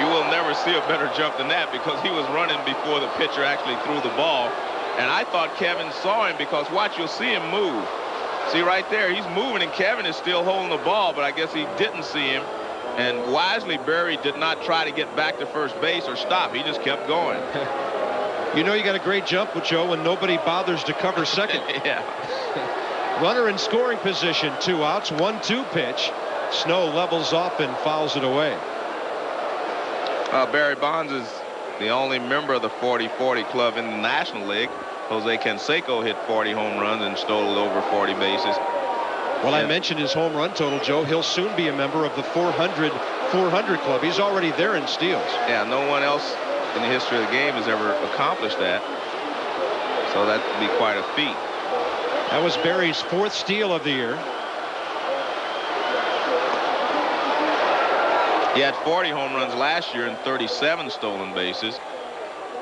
Speaker 2: you will never see a better jump than that because he was running before the pitcher actually threw the ball. And I thought Kevin saw him because, watch, you'll see him move. See right there, he's moving and Kevin is still holding the ball, but I guess he didn't see him. And wisely, Barry did not try to get back to first base or stop. He just kept going.
Speaker 1: You know you got a great jump with Joe when nobody bothers to cover second.
Speaker 2: Yeah.
Speaker 1: Runner in scoring position, 2 outs, 1-2 pitch. Snow levels off and fouls it away.
Speaker 2: Barry Bonds is the only member of the 40-40 club in the National League. Jose Canseco hit 40 home runs and stole over 40 bases.
Speaker 1: Well, I mentioned his home run total, Joe. He'll soon be a member of the 400 club. He's already there in steals.
Speaker 2: Yeah, no one else in the history of the game has ever accomplished that. So that would be quite a feat.
Speaker 1: That was Barry's 4th steal of the year.
Speaker 2: He had 40 home runs last year and 37 stolen bases.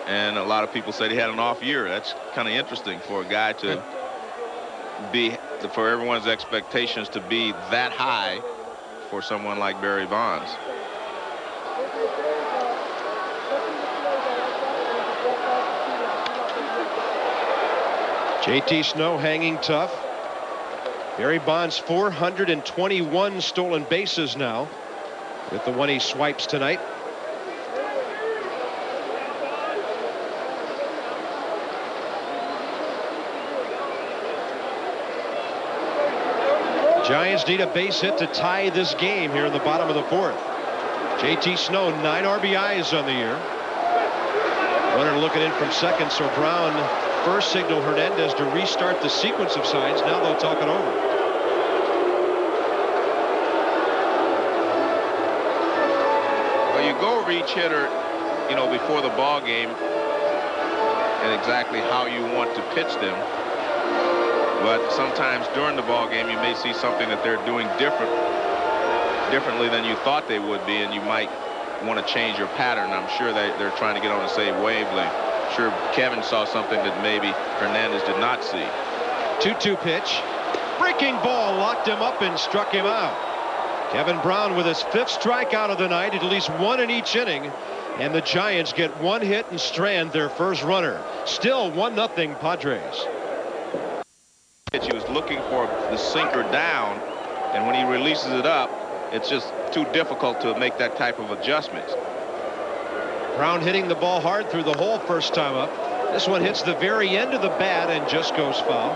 Speaker 2: And a lot of people said he had an off year. That's kind of interesting for a guy to for everyone's expectations to be that high for someone like Barry Bonds.
Speaker 1: JT Snow hanging tough. Barry Bonds 421 stolen bases now with the one he swipes tonight. Giants need a base hit to tie this game here in the bottom of the 4th. JT Snow 9 RBIs on the year. Runner looking in from second, so Brown first signaled Hernandez to restart the sequence of signs. Now they'll talk it over.
Speaker 2: Well, you go over each hitter, before the ball game and exactly how you want to pitch them. But sometimes during the ball game, you may see something that they're doing differently than you thought they would be, and you might want to change your pattern. I'm sure that they're trying to get on the same wavelength. Sure, Kevin saw something that maybe Hernandez did not see.
Speaker 1: 2-2 pitch. Breaking ball locked him up and struck him out. Kevin Brown with his 5th strikeout of the night, at least 1 in each inning. And the Giants get 1 hit and strand their first runner. Still 1-0 Padres.
Speaker 2: He was looking for the sinker down, and when he releases it up, it's just too difficult to make that type of adjustment.
Speaker 1: Brown hitting the ball hard through the hole first time up. This one hits the very end of the bat and just goes foul.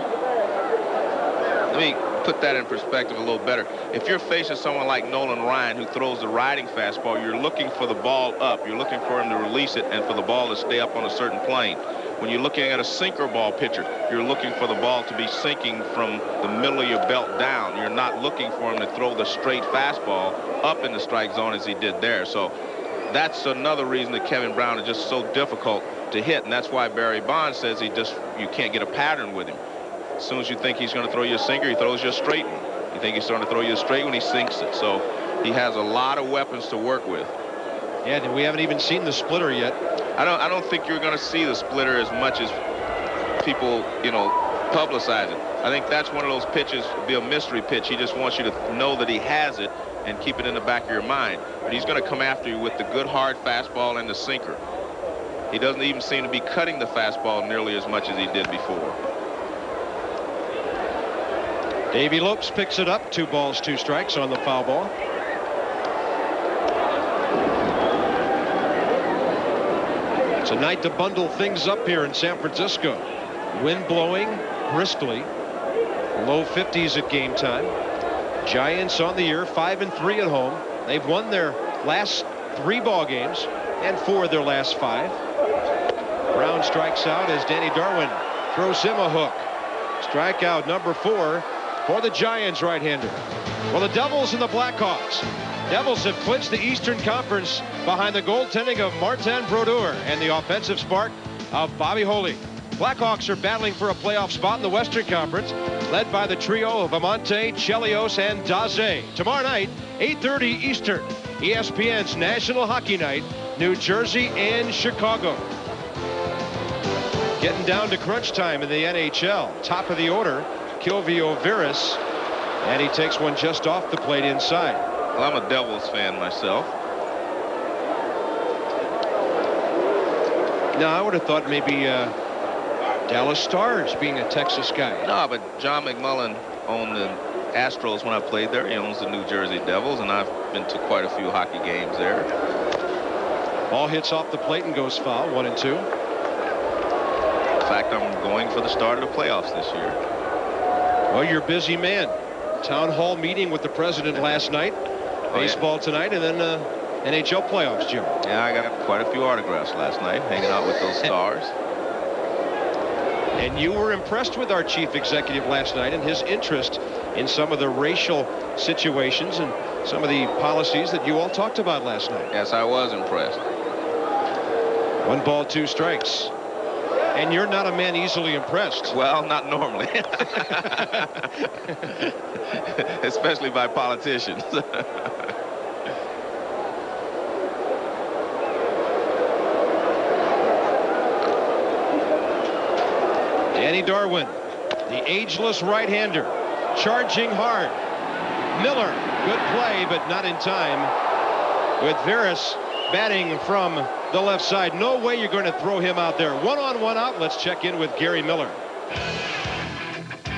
Speaker 2: Let me put that in perspective a little better. If you're facing someone like Nolan Ryan, who throws the riding fastball, you're looking for the ball up. You're looking for him to release it and for the ball to stay up on a certain plane. When you're looking at a sinker ball pitcher, you're looking for the ball to be sinking from the middle of your belt down. You're not looking for him to throw the straight fastball up in the strike zone as he did there. So that's another reason that Kevin Brown is just so difficult to hit, and that's why Barry Bonds says you can't get a pattern with him. As soon as you think he's going to throw you a sinker, he throws you a straight one. You think he's going to throw you a straight one, he sinks it. So he has a lot of weapons to work with.
Speaker 1: Yeah, and we haven't even seen the splitter yet.
Speaker 2: I don't think you're going to see the splitter as much as people, publicize it. I think that's one of those pitches, be a mystery pitch. He just wants you to know that he has it and keep it in the back of your mind. But he's going to come after you with the good hard fastball and the sinker. He doesn't even seem to be cutting the fastball nearly as much as he did before.
Speaker 1: Davey Lopes picks it up. 2 balls, 2 strikes on the foul ball. It's a night to bundle things up here in San Francisco. Wind blowing briskly. Low 50s at game time. Giants on the year 5-3 at home. They've won their last 3 ball games and 4 of their last 5. Brown strikes out as Danny Darwin throws him a hook. Strikeout number 4 for the Giants right-hander. Well, the Devils and the Blackhawks. Devils have clinched the Eastern Conference behind the goaltending of Martin Brodeur and the offensive spark of Bobby Holy. Blackhawks are battling for a playoff spot in the Western Conference, led by the trio of Amante, Chelios, and Daze. Tomorrow night, 8:30 Eastern, ESPN's National Hockey Night, New Jersey and Chicago. Getting down to crunch time in the NHL. Top of the order, Kilvio Veras, and he takes one just off the plate inside.
Speaker 2: Well, I'm a Devils fan myself.
Speaker 1: No, I would have thought maybe Dallas Stars, being a Texas guy.
Speaker 2: No, but John McMullen owned the Astros when I played there. He owns the New Jersey Devils, and I've been to quite a few hockey games there.
Speaker 1: Ball hits off the plate and goes foul. 1-2.
Speaker 2: In fact, I'm going for the start of the playoffs this year.
Speaker 1: Well, you're a busy man. Town hall meeting with the president last night. Baseball tonight, and then NHL playoffs, Jim.
Speaker 2: Yeah, I got quite a few autographs last night, hanging out with those stars.
Speaker 1: And you were impressed with our chief executive last night and his interest in some of the racial situations and some of the policies that you all talked about last night.
Speaker 2: Yes, I was impressed.
Speaker 1: 1 ball, 2 strikes. And you're not a man easily impressed.
Speaker 2: Well, not normally. Especially by politicians.
Speaker 1: Danny Darwin, the ageless right-hander, charging hard. Miller, good play, but not in time. With Veras batting from the left side. No way you're going to throw him out there. 1-on-1 out. Let's check in with Gary Miller.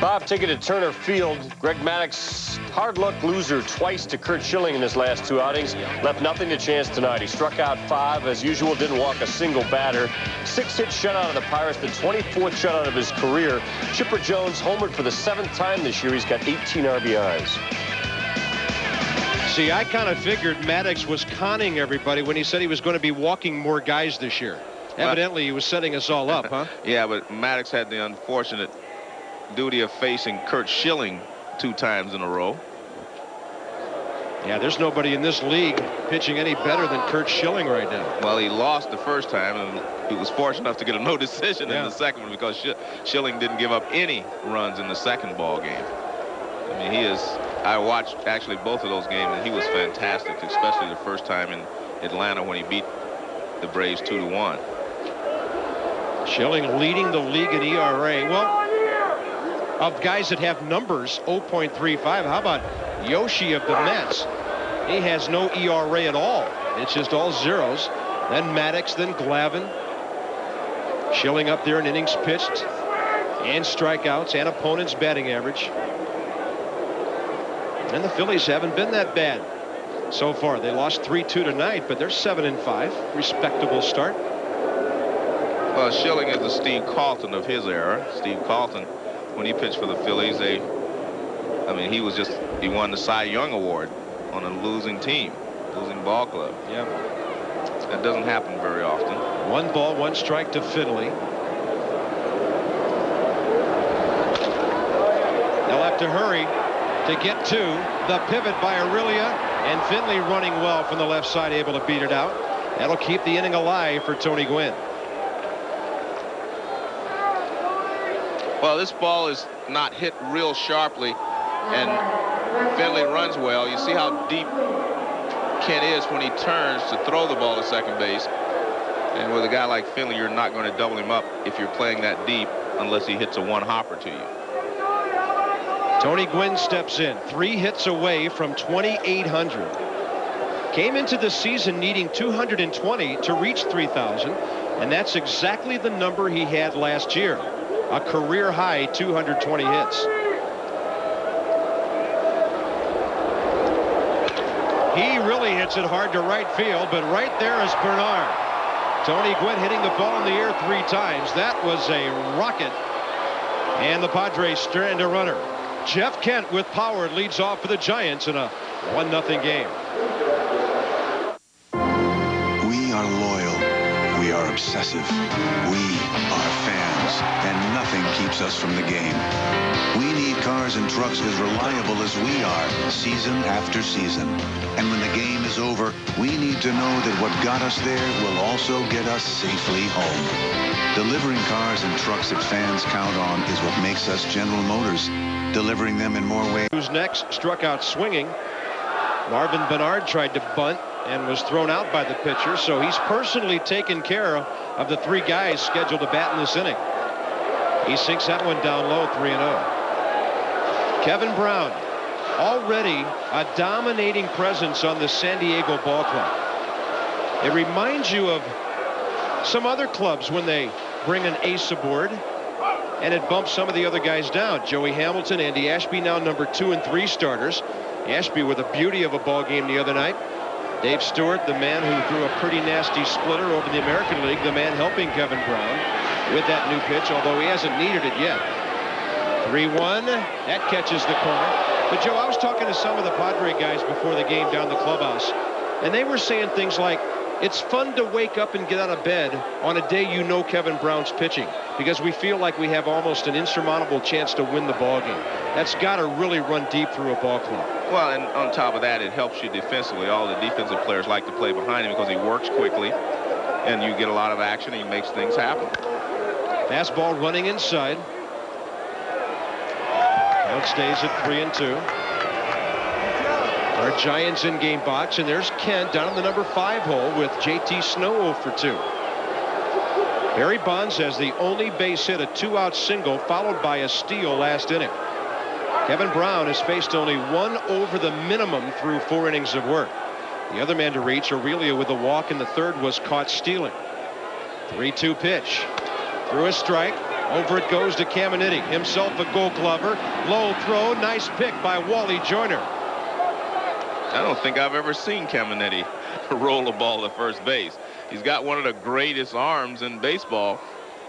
Speaker 4: Bob, taking to Turner Field. Greg Maddux, hard luck loser twice to Curt Schilling in his last 2 outings. Left nothing to chance tonight. He struck out 5 as usual, didn't walk a single batter. 6-hit shutout of the Pirates, the 24th shutout of his career. Chipper Jones homered for the 7th time this year. He's got 18 RBIs.
Speaker 1: See, I kind of figured Maddux was conning everybody when he said he was going to be walking more guys this year. Evidently, he was setting us all up, huh?
Speaker 2: Yeah, but Maddux had the unfortunate duty of facing Curt Schilling 2 times in a row.
Speaker 1: Yeah, there's nobody in this league pitching any better than Curt Schilling right now.
Speaker 2: Well, he lost the first time, and he was fortunate enough to get a no decision in the second one because Schilling didn't give up any runs in the second ball game. I mean, he is. I watched actually both of those games, and he was fantastic, especially the first time in Atlanta when he beat the Braves 2-1.
Speaker 1: Schilling leading the league in ERA. Well, of guys that have numbers, 0.35. How about Yoshi of the Mets? He has no ERA at all. It's just all zeros. Then Maddux, then Glavine. Schilling up there in innings pitched and strikeouts and opponents' batting average. And the Phillies haven't been that bad so far. They lost 3-2 tonight, but they're 7-5. Respectable start.
Speaker 2: Well, Schilling is the Steve Carlton of his era. Steve Carlton, when he pitched for the Phillies, he won the Cy Young Award on a losing team, losing ball club.
Speaker 1: Yeah.
Speaker 2: That doesn't happen very often.
Speaker 1: 1 ball, 1 strike to Finley. They'll have to hurry to get to the pivot by Aurelia, and Finley running well from the left side, able to beat it out. That'll keep the inning alive for Tony Gwynn.
Speaker 2: Well, this ball is not hit real sharply, and Finley runs well. You see how deep Kent is when he turns to throw the ball to second base. And with a guy like Finley, you're not going to double him up if you're playing that deep unless he hits a 1-hopper to you.
Speaker 1: Tony Gwynn steps in, 3 hits away from 2,800. Came into the season needing 220 to reach 3,000, and that's exactly the number he had last year. A career high 220 hits. He really hits it hard to right field, but right there is Bernard. Tony Gwynn hitting the ball in the air 3 times. That was a rocket. And the Padres strand a runner. Jeff Kent with power leads off for the Giants in a 1-0 game.
Speaker 5: We are loyal. We are obsessive. We are fans, and nothing keeps us from the game. We need cars and trucks as reliable as we are, season after season. And when the game is over, we need to know that what got us there will also get us safely home. Delivering cars and trucks that fans count on is what makes us General Motors. Delivering them in more ways.
Speaker 1: Who's next struck out swinging. Marvin Bernard tried to bunt and was thrown out by the pitcher, so he's personally taken care of the 3 guys scheduled to bat in this inning. He sinks that one down low, 3-0. Kevin Brown, already a dominating presence on the San Diego ball club. It reminds you of some other clubs when they bring an ace aboard and it bumps some of the other guys down. Joey Hamilton, Andy Ashby now number 2 and 3 starters. Ashby with a beauty of a ball game the other night. Dave Stewart, the man who threw a pretty nasty splitter over the American League, the man helping Kevin Brown with that new pitch, although he hasn't needed it yet. 3-1, that catches the corner. But Joe, I was talking to some of the Padre guys before the game down the clubhouse, and they were saying things like, it's fun to wake up and get out of bed on a day you know Kevin Brown's pitching, because we feel like we have almost an insurmountable chance to win the ball game. That's got to really run deep through a ball club.
Speaker 2: Well, and on top of that, it helps you defensively. All the defensive players like to play behind him because he works quickly, and you get a lot of action, and he makes things happen.
Speaker 1: Fastball running inside. Count stays at 3-2. Our Giants in-game box, and there's Kent down in the number 5 hole with JT Snow 0 for 2. Barry Bonds has the only base hit, a 2-out single, followed by a steal last inning. Kevin Brown has faced only 1 over the minimum through 4 innings of work. The other man to reach, Aurelia with a walk in the 3rd, was caught stealing. 3-2 pitch. Through a strike. Over it goes to Caminiti. Himself a Gold Glover. Low throw. Nice pick by Wally Joyner.
Speaker 2: I don't think I've ever seen Caminiti roll a ball to first base. He's got one of the greatest arms in baseball,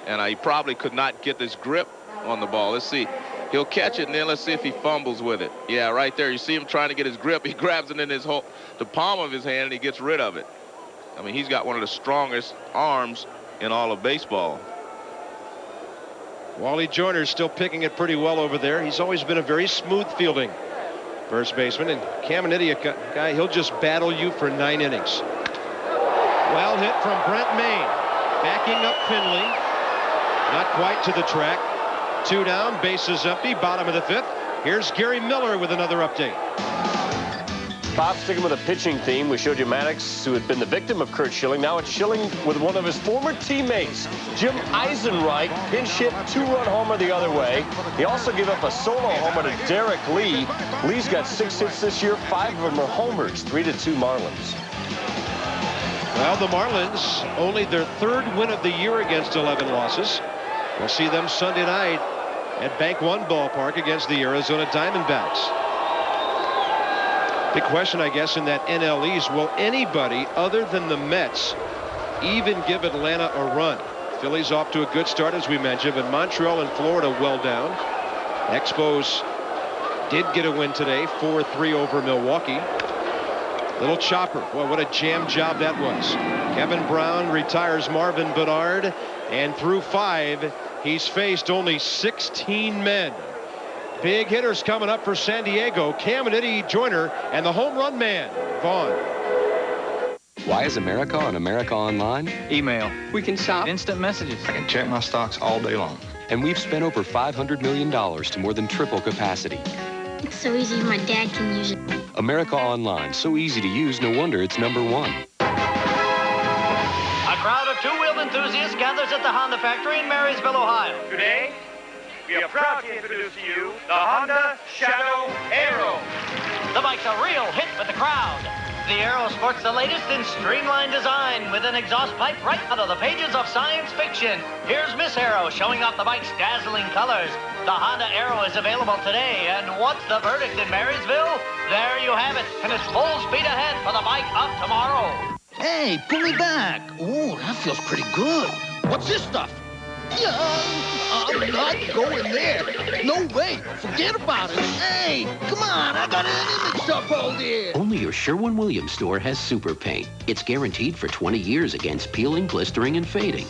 Speaker 2: and he probably could not get this grip on the ball. Let's see. He'll catch it, and then let's see if he fumbles with it. Yeah, right there. You see him trying to get his grip. He grabs it in the palm of his hand, and he gets rid of it. I mean, he's got one of the strongest arms in all of baseball.
Speaker 1: Wally Joyner's still picking it pretty well over there. He's always been a very smooth fielding first baseman, and Caminiti, a guy, he'll just battle you for 9 innings. Well hit from Brent Maine. Backing up Finley. Not quite to the track. 2 down, bases empty, bottom of the 5th. Here's Gary Miller with another update.
Speaker 4: Bob, sticking with a pitching theme, we showed you Maddox, who had been the victim of Curt Schilling. Now it's Schilling with one of his former teammates, Jim Eisenreich, pinch hit 2-run homer the other way. He also gave up a solo homer to Derek Lee. Lee's got 6 hits this year, 5 of them are homers. 3-2 Marlins.
Speaker 1: Well, the Marlins, only their 3rd win of the year against 11 losses. We'll see them Sunday night at Bank One Ballpark against the Arizona Diamondbacks. Big question, I guess, in that NL East, will anybody other than the Mets even give Atlanta a run? Phillies off to a good start, as we mentioned, but Montreal and Florida well down. Expos did get a win today, 4-3 over Milwaukee. Little chopper. Boy, what a jam job that was. Kevin Brown retires Marvin Bernard, and through 5, he's faced only 16 men. Big hitters coming up for San Diego. Caminiti, Joyner, and the home run man, Vaughn.
Speaker 6: Why is America on America Online?
Speaker 23: Email. We can shop. Instant messages. I can check my stocks all day long.
Speaker 6: And we've spent over $500 million to more than triple capacity.
Speaker 24: It's so easy, my dad can use it.
Speaker 6: America Online, so easy to use, no wonder it's #1.
Speaker 25: A crowd of two-wheeled enthusiasts gathers at the Honda factory in Marysville, Ohio.
Speaker 26: Today, we are proud to introduce to you the Honda Shadow Aero.
Speaker 25: The bike's a real hit with the crowd. The Arrow sports the latest in streamlined design with an exhaust pipe right out of the pages of science fiction. Here's Miss Arrow showing off the bike's dazzling colors. The Honda Arrow is available today, and what's the verdict in Marysville? There you have it, and it's full speed ahead for the bike of tomorrow.
Speaker 3: Hey, pull me back. Oh, that feels pretty good. What's this stuff? I'm not going there. No way. Forget about it. Hey, come on. I got an image to uphold here.
Speaker 7: Only your Sherwin-Williams store has super paint. It's guaranteed for 20 years against peeling, blistering, and fading.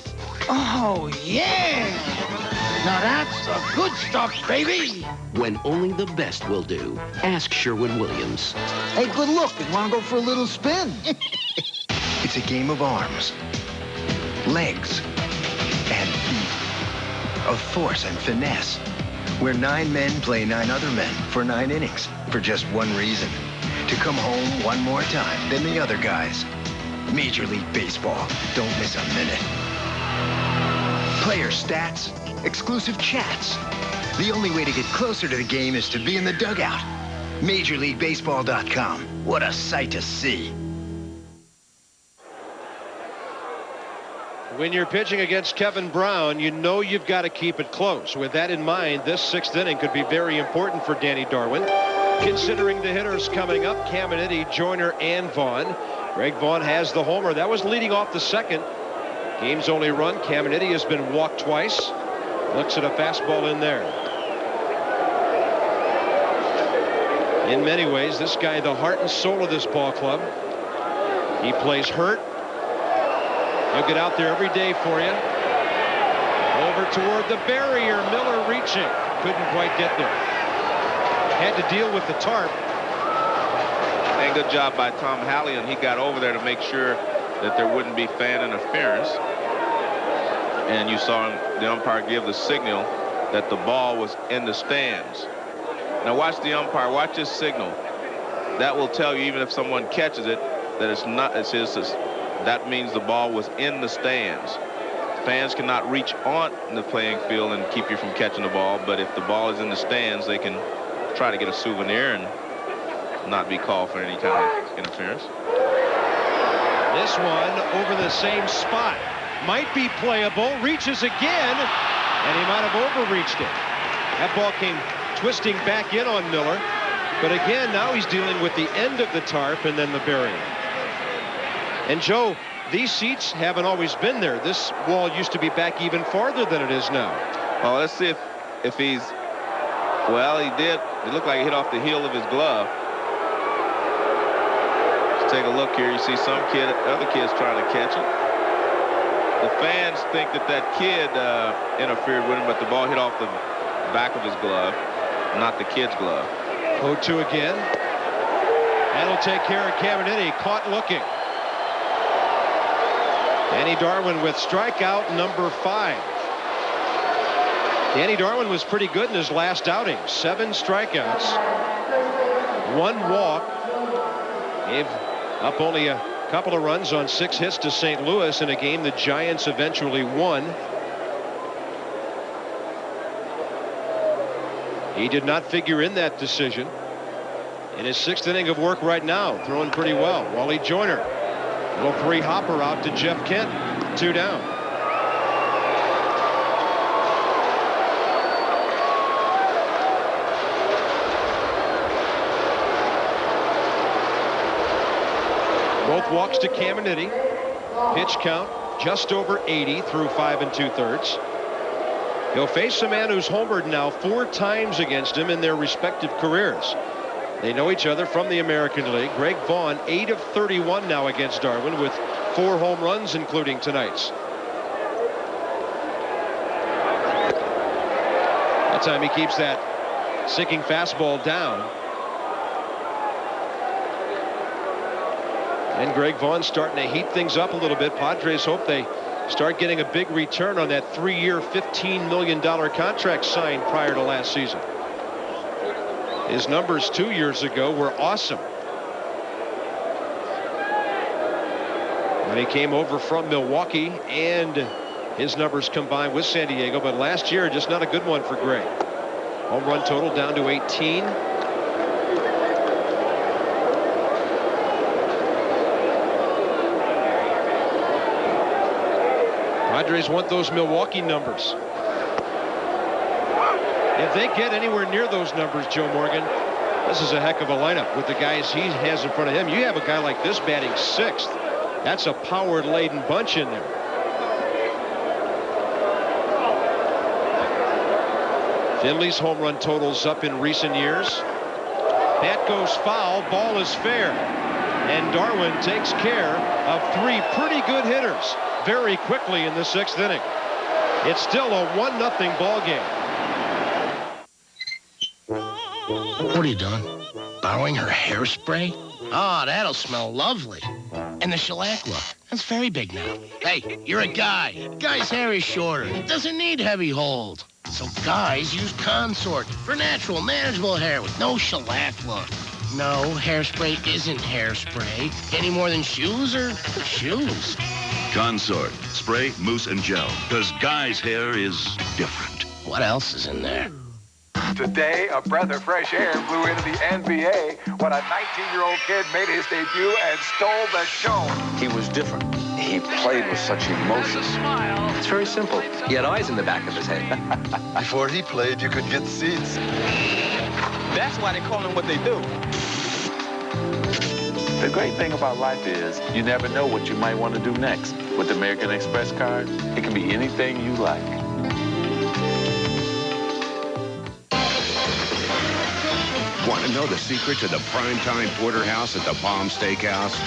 Speaker 3: Oh, yeah. Now that's the good stuff, baby.
Speaker 7: When only the best will do. Ask Sherwin-Williams.
Speaker 3: Hey, good looking. Want to go for a little spin?
Speaker 21: It's a game of arms, legs, and feet, of force and finesse, where 9 men play 9 other men for 9 innings for just one reason: to come home one more time than the other guys. Major League Baseball. Don't miss a minute. Player stats, exclusive chats. The only way to get closer to the game is to be in the dugout. MajorLeagueBaseball.com. What a sight to see.
Speaker 1: When you're pitching against Kevin Brown, you know you've got to keep it close. With that in mind, this 6th inning could be very important for Danny Darwin. Considering the hitters coming up, Caminiti, Joyner, and Vaughn. Greg Vaughn has the homer. That was leading off the 2nd. Game's only run. Caminiti has been walked twice. Looks at a fastball in there. In many ways, this guy, the heart and soul of this ball club. He plays hurt. He'll get out there every day for you. Over toward the barrier. Miller reaching. Couldn't quite get there. Had to deal with the tarp.
Speaker 2: And good job by Tom Hallion. He got over there to make sure that there wouldn't be fan interference. And you saw the umpire give the signal that the ball was in the stands. Now watch the umpire. Watch his signal. That will tell you, even if someone catches it, that it's not. It's his. That means the ball was in the stands. Fans cannot reach on the playing field and keep you from catching the ball, but if the ball is in the stands, they can try to get a souvenir and not be called for any kind of interference.
Speaker 1: This one over the same spot. Might be playable. Reaches again, and he might have overreached it. That ball came twisting back in on Miller, but again, now he's dealing with the end of the tarp and then the barrier. And Joe, these seats haven't always been there. This wall used to be back even farther than it is now.
Speaker 2: Well, let's see if he's, well, he did. It looked like he hit off the heel of his glove. Let's take a look here. You see some other kids trying to catch it. The fans think that kid interfered with him, but the ball hit off the back of his glove, not the kid's glove.
Speaker 1: 0-2 again. That'll take care of Caminiti. Caught looking. Danny Darwin with strikeout number 5. Danny Darwin was pretty good in his last outing. 7 strikeouts, 1 walk. Gave up only a couple of runs on 6 hits to St. Louis in a game the Giants eventually won. He did not figure in that decision. In his 6th inning of work right now, throwing pretty well. Wally Joyner. Little 3-hopper out to Jeff Kent. 2 down. Both walks to Caminiti. Pitch count just over 80 through 5 2/3. He'll face a man who's homered now 4 times against him in their respective careers. They know each other from the American League. Greg Vaughn, 8 of 31 now against Darwin, with 4 home runs, including tonight's. That time he keeps that sinking fastball down. And Greg Vaughn's starting to heat things up a little bit. Padres hope they start getting a big return on that 3-year, $15 million contract signed prior to last season. His numbers 2 years ago were awesome. When he came over from Milwaukee, and his numbers combined with San Diego, but last year just not a good one for Greg. Home run total down to 18. Padres want those Milwaukee numbers. If they get anywhere near those numbers, Joe Morgan, this is a heck of a lineup with the guys he has in front of him. You have a guy like this batting 6th. That's a power-laden bunch in there. Finley's home run totals up in recent years. Bat goes foul, ball is fair. And Darwin takes care of 3 pretty good hitters very quickly in the 6th inning. It's still a 1-0 ball game.
Speaker 3: What are you doing? Borrowing her hairspray? Oh, that'll smell lovely. And the shellac look. That's very big now. Hey, you're a guy. Guy's hair is shorter. It doesn't need heavy hold. So guys use Consort for natural, manageable hair with no shellac look. No, hairspray isn't hairspray any more than shoes are shoes.
Speaker 5: Consort. Spray, mousse, and gel. Because guys' hair is different.
Speaker 3: What else is in there?
Speaker 8: Today, a breath of fresh air blew into the NBA when a 19-year-old kid made his debut and stole the show.
Speaker 9: He was different. He played with such emotion. It's very simple. He had eyes in the back of his head.
Speaker 10: Before he played, you could get seats.
Speaker 8: That's why they call him what they do.
Speaker 11: The great thing about life is you never know what you might want to do next. With the American Express card, it can be anything you like.
Speaker 5: Want to know the secret to the primetime porterhouse at the Palm Steakhouse?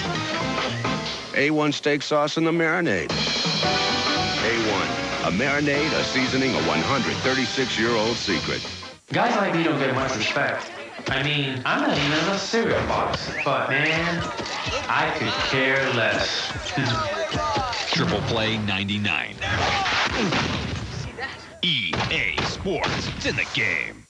Speaker 5: A1 steak sauce and the marinade. A1, a marinade, a seasoning, a 136-year-old secret.
Speaker 12: Guys like me don't get much respect. I mean, I'm not even in a cereal box. But man, I could care less.
Speaker 13: Triple Play 99. EA Sports. It's in the game.